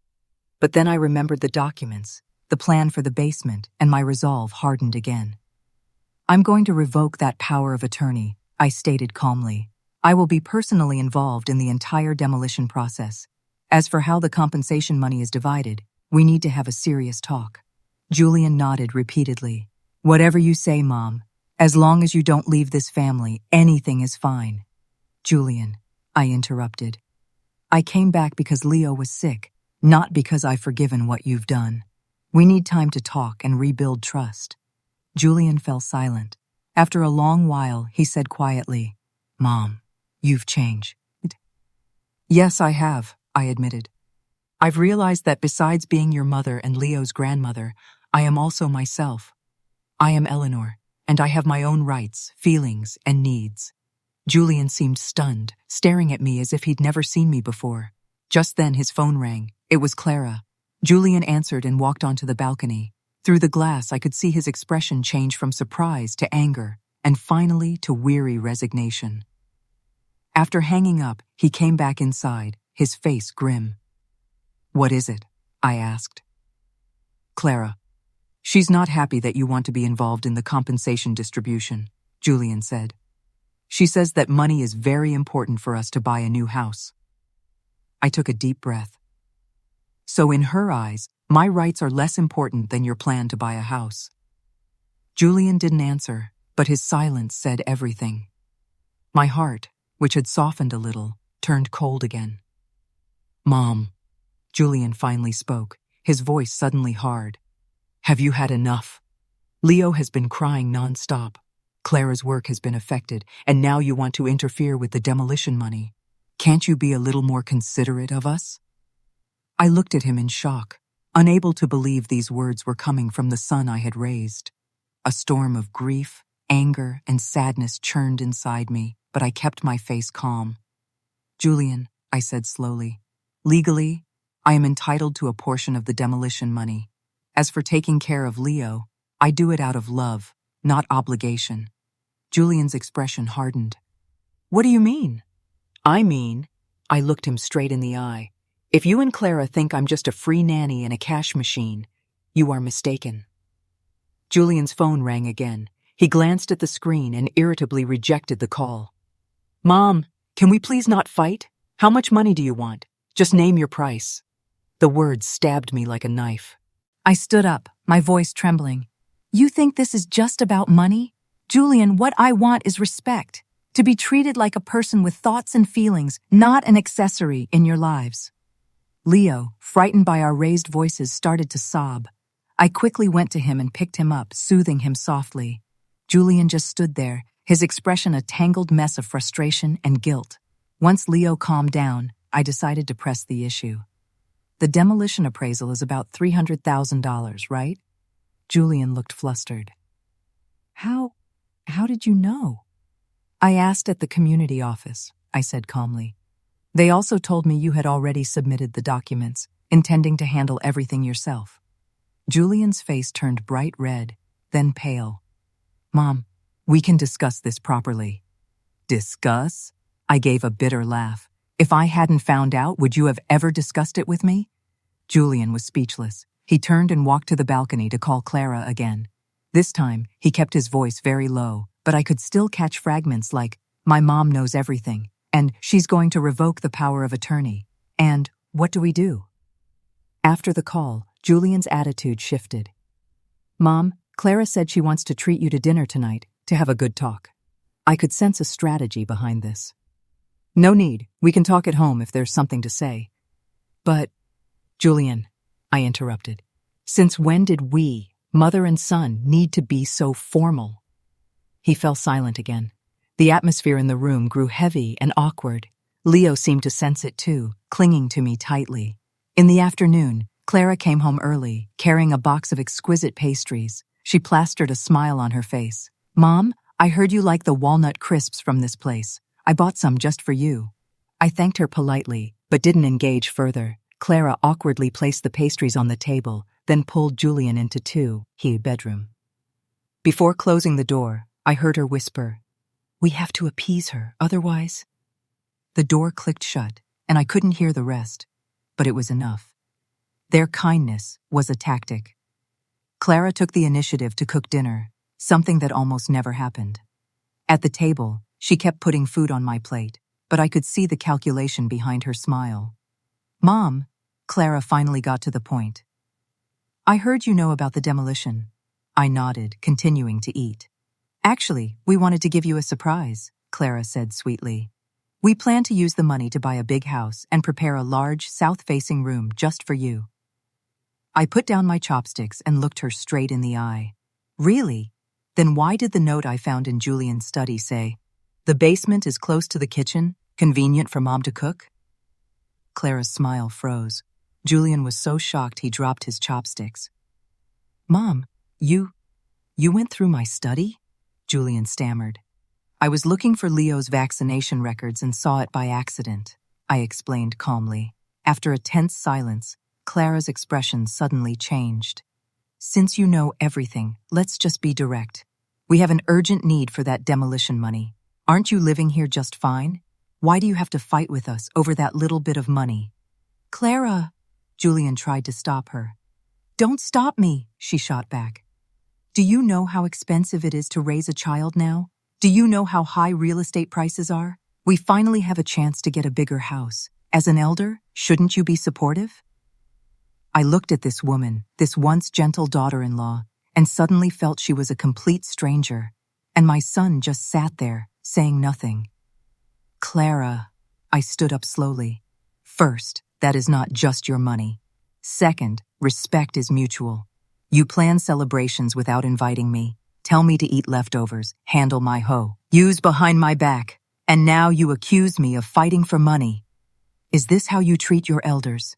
But then I remembered the documents, the plan for the basement, and my resolve hardened again. "I'm going to revoke that power of attorney," I stated calmly. "I will be personally involved in the entire demolition process. As for how the compensation money is divided, we need to have a serious talk." Julian nodded repeatedly. "Whatever you say, Mom. As long as you don't leave this family, anything is fine." "Julian," I interrupted. "I came back because Leo was sick, not because I've forgiven what you've done. We need time to talk and rebuild trust." Julian fell silent. After a long while, he said quietly, "Mom, you've changed." "Yes, I have," I admitted. "I've realized that besides being your mother and Leo's grandmother, I am also myself. I am Eleanor, and I have my own rights, feelings, and needs." Julian seemed stunned, staring at me as if he'd never seen me before. Just then his phone rang. It was Clara. Julian answered and walked onto the balcony. Through the glass, I could see his expression change from surprise to anger, and finally to weary resignation. After hanging up, he came back inside, his face grim. "What is it?" I asked. "Clara, she's not happy that you want to be involved in the compensation distribution," Julian said. "She says that money is very important for us to buy a new house." I took a deep breath. "So in her eyes, my rights are less important than your plan to buy a house." Julian didn't answer, but his silence said everything. My heart, which had softened a little, turned cold again. "Mom," Julian finally spoke, his voice suddenly hard. "Have you had enough? Leo has been crying nonstop. Clara's work has been affected, and now you want to interfere with the demolition money. Can't you be a little more considerate of us?" I looked at him in shock, unable to believe these words were coming from the son I had raised. A storm of grief, anger, and sadness churned inside me, but I kept my face calm. "Julian," I said slowly, "legally, I am entitled to a portion of the demolition money. As for taking care of Leo, I do it out of love, not obligation." Julian's expression hardened. "What do you mean?" "I mean," I looked him straight in the eye, "if you and Clara think I'm just a free nanny and a cash machine, you are mistaken." Julian's phone rang again. He glanced at the screen and irritably rejected the call. "Mom, can we please not fight? How much money do you want? Just name your price." The words stabbed me like a knife. I stood up, my voice trembling. "You think this is just about money? Julian, what I want is respect. To be treated like a person with thoughts and feelings, not an accessory in your lives." Leo, frightened by our raised voices, started to sob. I quickly went to him and picked him up, soothing him softly. Julian just stood there, his expression a tangled mess of frustration and guilt. Once Leo calmed down, I decided to press the issue. The demolition appraisal is about $300,000, right? Julian looked flustered. How did you know? I asked at the community office, I said calmly. They also told me you had already submitted the documents, intending to handle everything yourself. Julian's face turned bright red, then pale. Mom, we can discuss this properly. Discuss? I gave a bitter laugh. If I hadn't found out, would you have ever discussed it with me? Julian was speechless. He turned and walked to the balcony to call Clara again. This time, he kept his voice very low, but I could still catch fragments like, my mom knows everything, and she's going to revoke the power of attorney. And what do we do? After the call, Julian's attitude shifted. Mom, Clara said she wants to treat you to dinner tonight to have a good talk. I could sense a strategy behind this. No need. We can talk at home if there's something to say. But, Julian, I interrupted, since when did we, mother and son, need to be so formal? He fell silent again. The atmosphere in the room grew heavy and awkward. Leo seemed to sense it too, clinging to me tightly. In the afternoon, Clara came home early, carrying a box of exquisite pastries. She plastered a smile on her face. Mom, I heard you like the walnut crisps from this place. I bought some just for you. I thanked her politely, but didn't engage further. Clara awkwardly placed the pastries on the table, then pulled Julian into his bedroom. Before closing the door, I heard her whisper, We have to appease her, otherwise. The door clicked shut, and I couldn't hear the rest, but it was enough. Their kindness was a tactic. Clara took the initiative to cook dinner, something that almost never happened. At the table, she kept putting food on my plate, but I could see the calculation behind her smile. Mom, Clara finally got to the point. I heard you know about the demolition. I nodded, continuing to eat. Actually, we wanted to give you a surprise, Clara said sweetly. We plan to use the money to buy a big house and prepare a large, south-facing room just for you. I put down my chopsticks and looked her straight in the eye. Really? Then why did the note I found in Julian's study say, The basement is close to the kitchen, convenient for Mom to cook? Clara's smile froze. Julian was so shocked he dropped his chopsticks. Mom, you went through my study? Julian stammered. I was looking for Leo's vaccination records and saw it by accident, I explained calmly. After a tense silence, Clara's expression suddenly changed. Since you know everything, let's just be direct. We have an urgent need for that demolition money. Aren't you living here just fine? Why do you have to fight with us over that little bit of money? Clara, Julian tried to stop her. Don't stop me, she shot back. Do you know how expensive it is to raise a child now? Do you know how high real estate prices are? We finally have a chance to get a bigger house. As an elder, shouldn't you be supportive? I looked at this woman, this once gentle daughter-in-law, and suddenly felt she was a complete stranger, and my son just sat there, saying nothing. Clara, I stood up slowly. First, that is not just your money. Second, respect is mutual. You plan celebrations without inviting me, tell me to eat leftovers, handle my hoe, use behind my back, and now you accuse me of fighting for money. Is this how you treat your elders?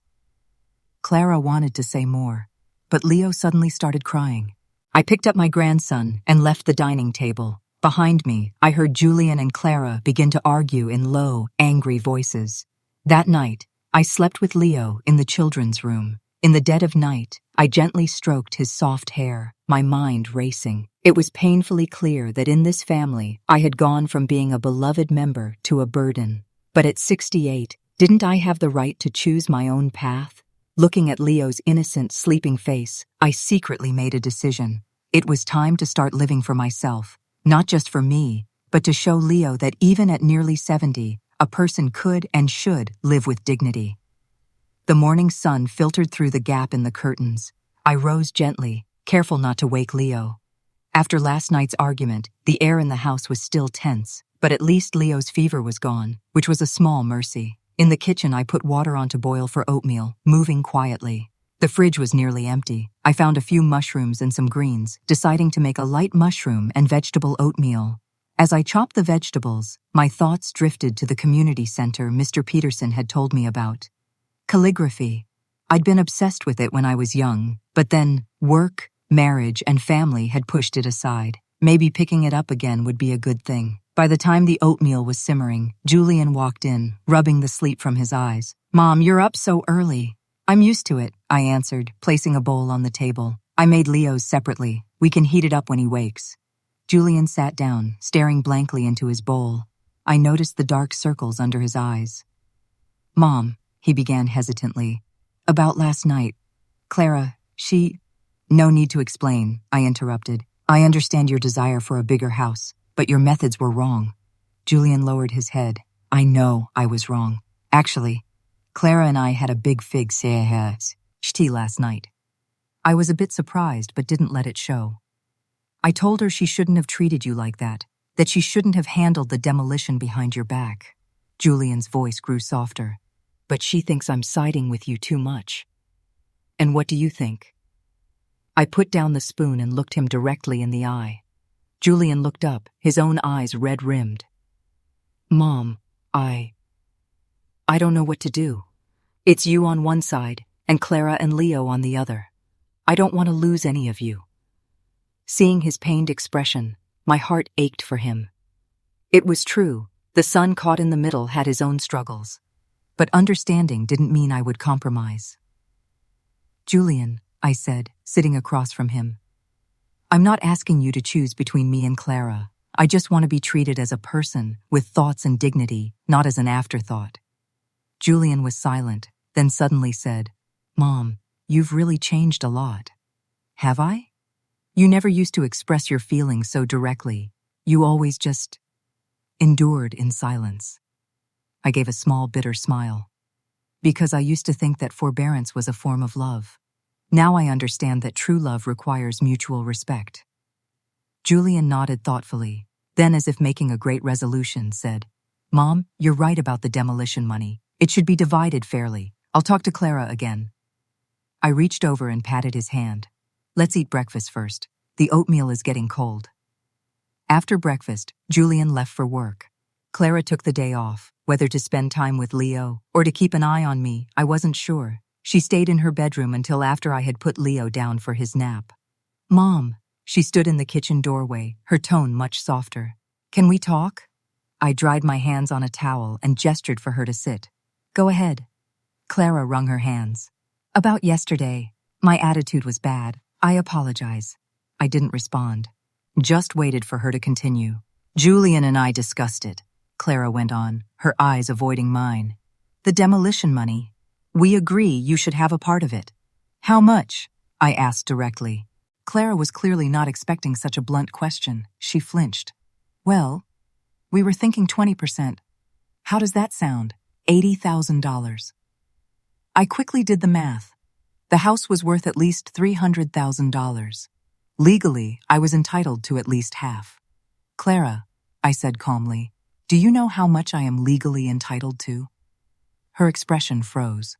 Clara wanted to say more, but Leo suddenly started crying. I picked up my grandson and left the dining table. Behind me, I heard Julian and Clara begin to argue in low, angry voices. That night, I slept with Leo in the children's room. In the dead of night, I gently stroked his soft hair, my mind racing. It was painfully clear that in this family, I had gone from being a beloved member to a burden. But at 68, didn't I have the right to choose my own path? Looking at Leo's innocent, sleeping face, I secretly made a decision. It was time to start living for myself, not just for me, but to show Leo that even at nearly 70, a person could and should live with dignity. The morning sun filtered through the gap in the curtains. I rose gently, careful not to wake Leo. After last night's argument, the air in the house was still tense, but at least Leo's fever was gone, which was a small mercy. In the kitchen, I put water on to boil for oatmeal, moving quietly. The fridge was nearly empty. I found a few mushrooms and some greens, deciding to make a light mushroom and vegetable oatmeal. As I chopped the vegetables, my thoughts drifted to the community center Mr. Peterson had told me about. Calligraphy. I'd been obsessed with it when I was young, but then work, marriage, and family had pushed it aside. Maybe picking it up again would be a good thing. By the time the oatmeal was simmering, Julian walked in, rubbing the sleep from his eyes. "Mom, you're up so early." "I'm used to it," I answered, placing a bowl on the table. "I made Leo's separately. We can heat it up when he wakes." Julian sat down, staring blankly into his bowl. I noticed the dark circles under his eyes. "Mom," he began hesitantly, "about last night. Clara, she—" "No need to explain," I interrupted. "I understand your desire for a bigger house, but your methods were wrong." Julian lowered his head. "I know I was wrong. Actually, Clara and I had a big fig tea last night. I was a bit surprised but didn't let it show. I told her she shouldn't have treated you like that she shouldn't have handled the demolition behind your back." Julian's voice grew softer. "But she thinks I'm siding with you too much. And what do you think?" I put down the spoon and looked him directly in the eye. Julian looked up, his own eyes red-rimmed. "Mom, I don't know what to do. It's you on one side, and Clara and Leo on the other. I don't want to lose any of you." Seeing his pained expression, my heart ached for him. It was true, the son caught in the middle had his own struggles. But understanding didn't mean I would compromise. "Julian," I said, sitting across from him, "I'm not asking you to choose between me and Clara. I just want to be treated as a person, with thoughts and dignity, not as an afterthought." Julian was silent, then suddenly said, "Mom, you've really changed a lot." "Have I? You never used to express your feelings so directly. You always just endured in silence." I gave a small, bitter smile. "Because I used to think that forbearance was a form of love. Now I understand that true love requires mutual respect." Julian nodded thoughtfully, then as if making a great resolution, said, "Mom, you're right about the demolition money. It should be divided fairly. I'll talk to Clara again." I reached over and patted his hand. "Let's eat breakfast first. The oatmeal is getting cold." After breakfast, Julian left for work. Clara took the day off. Whether to spend time with Leo or to keep an eye on me, I wasn't sure. She stayed in her bedroom until after I had put Leo down for his nap. "Mom," she stood in the kitchen doorway, her tone much softer. "Can we talk?" I dried my hands on a towel and gestured for her to sit. "Go ahead." Clara wrung her hands. "About yesterday, my attitude was bad. I apologize." I didn't respond. Just waited for her to continue. "Julian and I discussed it," Clara went on, her eyes avoiding mine. "The demolition money. We agree you should have a part of it." "How much?" I asked directly. Clara was clearly not expecting such a blunt question. She flinched. "Well, we were thinking 20%. How does that sound? $80,000. I quickly did the math. The house was worth at least $300,000. Legally, I was entitled to at least half. "Clara," I said calmly, "do you know how much I am legally entitled to?" Her expression froze.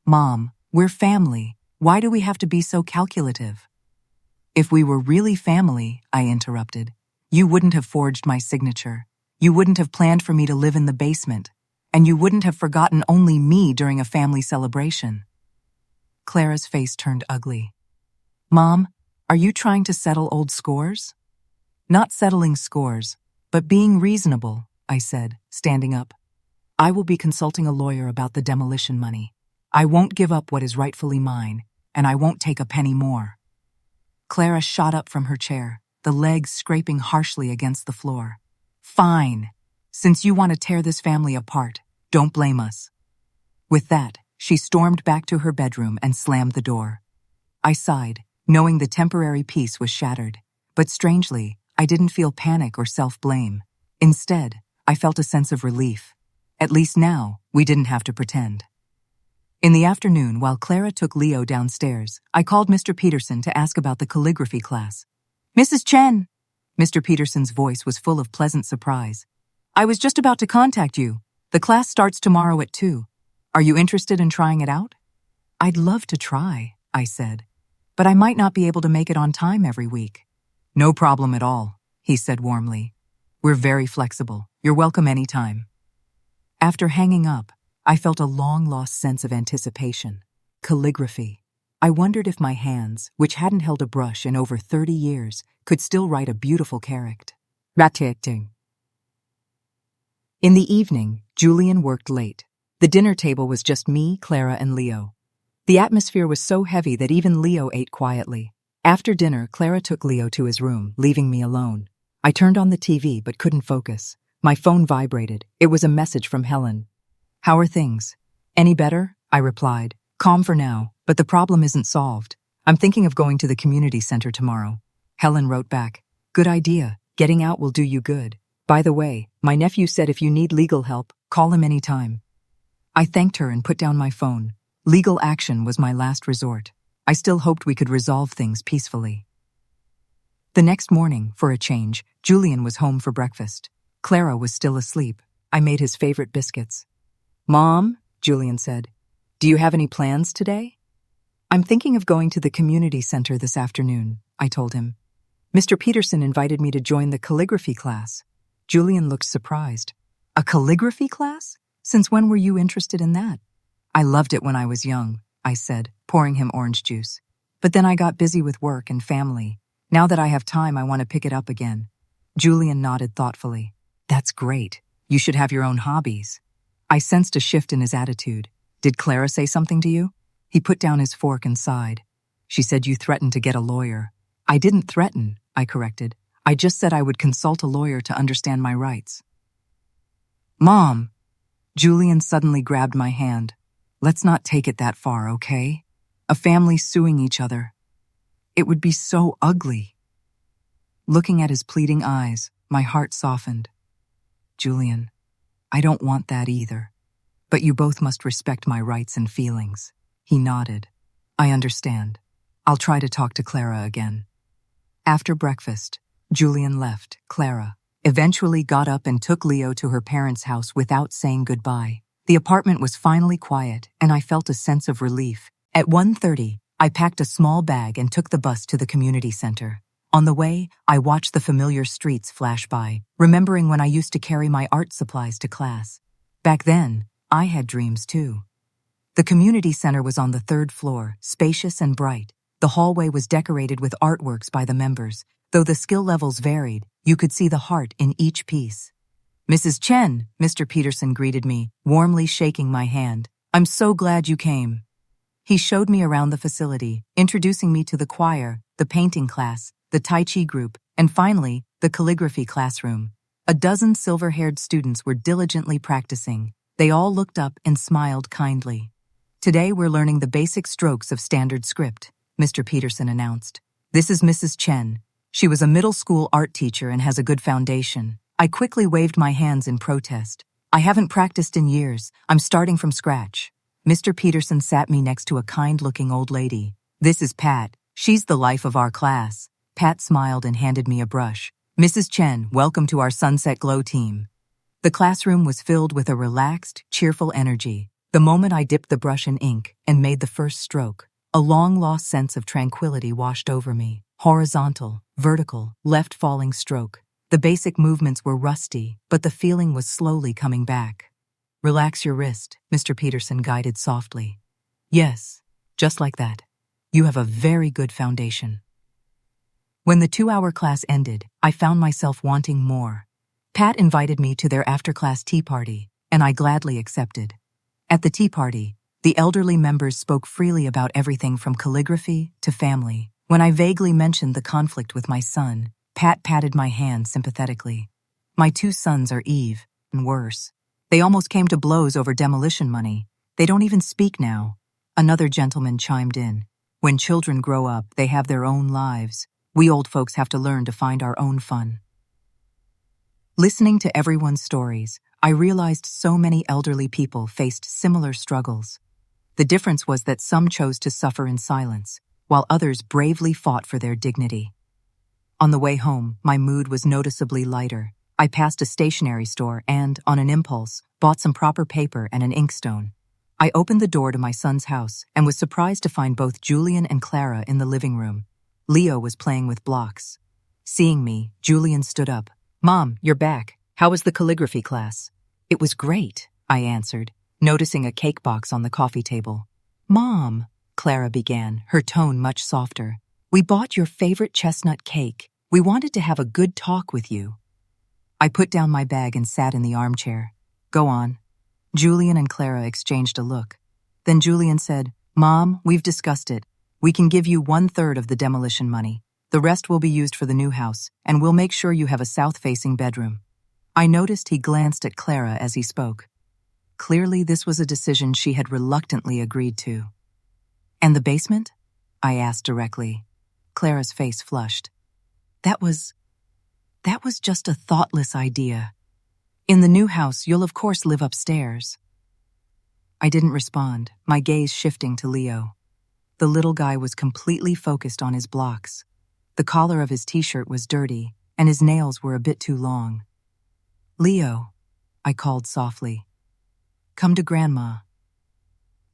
"Mom, we're family. Why do we have to be so calculative?" "If we were really family," I interrupted, "you wouldn't have forged my signature. You wouldn't have planned for me to live in the basement. And you wouldn't have forgotten only me during a family celebration." Clara's face turned ugly. "Mom, are you trying to settle old scores?" "Not settling scores, but being reasonable," I said, standing up. "I will be consulting a lawyer about the demolition money. I won't give up what is rightfully mine, and I won't take a penny more." Clara shot up from her chair, the legs scraping harshly against the floor. "Fine. Since you want to tear this family apart, don't blame us." With that, she stormed back to her bedroom and slammed the door. I sighed, knowing the temporary peace was shattered, but strangely, I didn't feel panic or self-blame. Instead, I felt a sense of relief. At least now, we didn't have to pretend. In the afternoon, while Clara took Leo downstairs, I called Mr. Peterson to ask about the calligraphy class. "Mrs. Chen!" Mr. Peterson's voice was full of pleasant surprise. "I was just about to contact you. The class starts tomorrow at 2. Are you interested in trying it out?" "I'd love to try," I said, "but I might not be able to make it on time every week." "No problem at all," he said warmly. We're very flexible. You're welcome anytime. After hanging up, I felt a long-lost sense of anticipation. Calligraphy. I wondered if my hands, which hadn't held a brush in over 30 years, could still write a beautiful character. Raticting. In the evening, Julian worked late. The dinner table was just me, Clara, and Leo. The atmosphere was so heavy that even Leo ate quietly. After dinner, Clara took Leo to his room, leaving me alone. I turned on the TV but couldn't focus. My phone vibrated. It was a message from Helen. "How are things?" "Any better?" I replied. "Calm for now, but the problem isn't solved. I'm thinking of going to the community center tomorrow." Helen wrote back, "Good idea. Getting out will do you good. By the way, my nephew said if you need legal help, call him anytime." I thanked her and put down my phone. Legal action was my last resort. I still hoped we could resolve things peacefully. The next morning, for a change, Julian was home for breakfast. Clara was still asleep. I made his favorite biscuits. "Mom," Julian said, "do you have any plans today?" "I'm thinking of going to the community center this afternoon," I told him. "Mr. Peterson invited me to join the calligraphy class." Julian looked surprised. "A calligraphy class? Since when were you interested in that?" "I loved it when I was young," I said, pouring him orange juice. "But then I got busy with work and family. Now that I have time, I want to pick it up again." Julian nodded thoughtfully. "That's great. You should have your own hobbies." I sensed a shift in his attitude. "Did Clara say something to you?" He put down his fork and sighed. "She said you threatened to get a lawyer." "I didn't threaten," I corrected. "I just said I would consult a lawyer to understand my rights." "Mom!" Julian suddenly grabbed my hand. "Let's not take it that far, okay? A family suing each other. It would be so ugly." Looking at his pleading eyes, my heart softened. "Julian, I don't want that either. But you both must respect my rights and feelings." He nodded. "I understand. I'll try to talk to Clara again." After breakfast, Julian left. Clara eventually got up and took Leo to her parents' house without saying goodbye. The apartment was finally quiet, and I felt a sense of relief. At 1:30, I packed a small bag and took the bus to the community center. On the way, I watched the familiar streets flash by, remembering when I used to carry my art supplies to class. Back then, I had dreams too. The community center was on the 3rd floor, spacious and bright. The hallway was decorated with artworks by the members. Though the skill levels varied, you could see the heart in each piece. "Mrs. Chen," Mr. Peterson greeted me, warmly shaking my hand. "I'm so glad you came." He showed me around the facility, introducing me to the choir, the painting class, the Tai Chi group, and finally, the calligraphy classroom. A dozen silver-haired students were diligently practicing. They all looked up and smiled kindly. "Today we're learning the basic strokes of standard script," Mr. Peterson announced. "This is Mrs. Chen. She was a middle school art teacher and has a good foundation." I quickly waved my hands in protest. "I haven't practiced in years. I'm starting from scratch." Mr. Peterson sat me next to a kind-looking old lady. "This is Pat. She's the life of our class." Pat smiled and handed me a brush. "Mrs. Chen, welcome to our Sunset Glow team." The classroom was filled with a relaxed, cheerful energy. The moment I dipped the brush in ink and made the first stroke, a long-lost sense of tranquility washed over me. Horizontal, vertical, left-falling stroke. The basic movements were rusty, but the feeling was slowly coming back. "Relax your wrist," Mr. Peterson guided softly. "Yes, just like that. You have a very good foundation." When the 2-hour class ended, I found myself wanting more. Pat invited me to their after-class tea party, and I gladly accepted. At the tea party, the elderly members spoke freely about everything from calligraphy to family. When I vaguely mentioned the conflict with my son, Pat patted my hand sympathetically. "My 2 sons are Eve, and worse. They almost came to blows over demolition money. They don't even speak now." Another gentleman chimed in. "When children grow up, they have their own lives. We old folks have to learn to find our own fun." Listening to everyone's stories, I realized so many elderly people faced similar struggles. The difference was that some chose to suffer in silence, while others bravely fought for their dignity. On the way home, my mood was noticeably lighter. I passed a stationery store and, on an impulse, bought some proper paper and an inkstone. I opened the door to my son's house and was surprised to find both Julian and Clara in the living room. Leo was playing with blocks. Seeing me, Julian stood up. Mom, you're back. How was the calligraphy class? It was great, I answered, noticing a cake box on the coffee table. Mom, Clara began, her tone much softer. We bought your favorite chestnut cake. We wanted to have a good talk with you. I put down my bag and sat in the armchair. Go on. Julian and Clara exchanged a look. Then Julian said, Mom, we've discussed it. We can give you 1/3 of the demolition money. The rest will be used for the new house, and we'll make sure you have a south-facing bedroom. I noticed he glanced at Clara as he spoke. Clearly, this was a decision she had reluctantly agreed to. And the basement? I asked directly. Clara's face flushed. That was just a thoughtless idea. In the new house, you'll of course live upstairs. I didn't respond, my gaze shifting to Leo. The little guy was completely focused on his blocks. The collar of his t-shirt was dirty, and his nails were a bit too long. Leo, I called softly. Come to Grandma.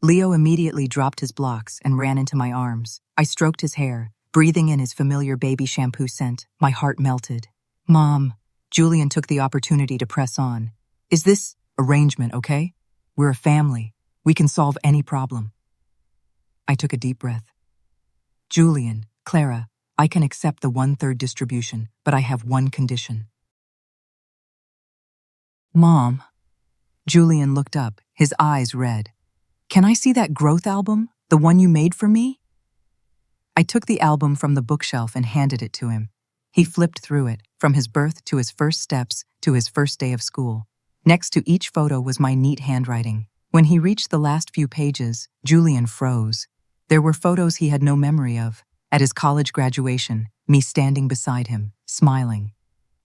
Leo immediately dropped his blocks and ran into my arms. I stroked his hair, breathing in his familiar baby shampoo scent. My heart melted. Mom, Julian took the opportunity to press on. Is this arrangement okay? We're a family. We can solve any problem. I took a deep breath. Julian, Clara, I can accept the 1/3 distribution, but I have one condition. Mom. Julian looked up, his eyes red. Can I see that growth album, the one you made for me? I took the album from the bookshelf and handed it to him. He flipped through it, from his birth to his first steps to his first day of school. Next to each photo was my neat handwriting. When he reached the last few pages, Julian froze. There were photos he had no memory of. At his college graduation, me standing beside him, smiling.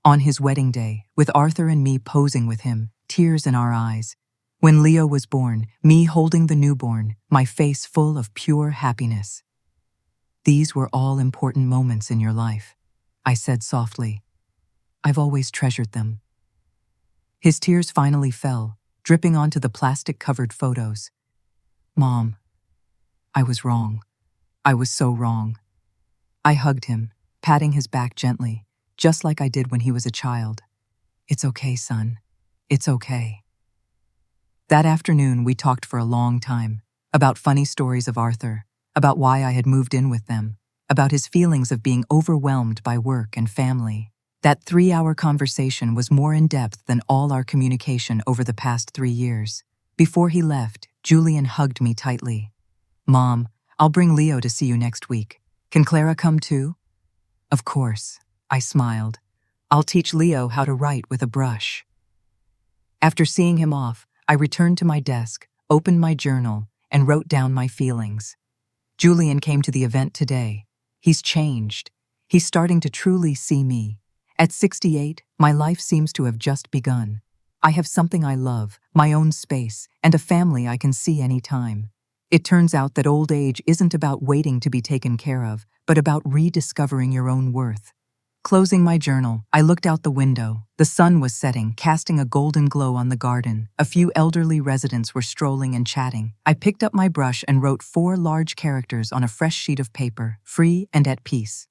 On his wedding day, with Arthur and me posing with him, tears in our eyes. When Leo was born, me holding the newborn, my face full of pure happiness. These were all important moments in your life, I said softly. I've always treasured them. His tears finally fell, dripping onto the plastic-covered photos. Mom, I was wrong. I was so wrong. I hugged him, patting his back gently, just like I did when he was a child. It's okay, son. It's okay. That afternoon, we talked for a long time, about funny stories of Arthur, about why I had moved in with them, about his feelings of being overwhelmed by work and family. That 3-hour conversation was more in-depth than all our communication over the past 3 years. Before he left, Julian hugged me tightly. Mom, I'll bring Leo to see you next week. Can Clara come too? Of course, I smiled. I'll teach Leo how to write with a brush. After seeing him off, I returned to my desk, opened my journal, and wrote down my feelings. Julian came to the event today. He's changed. He's starting to truly see me. At 68, my life seems to have just begun. I have something I love, my own space, and a family I can see anytime. It turns out that old age isn't about waiting to be taken care of, but about rediscovering your own worth. Closing my journal, I looked out the window. The sun was setting, casting a golden glow on the garden. A few elderly residents were strolling and chatting. I picked up my brush and wrote 4 large characters on a fresh sheet of paper, free and at peace.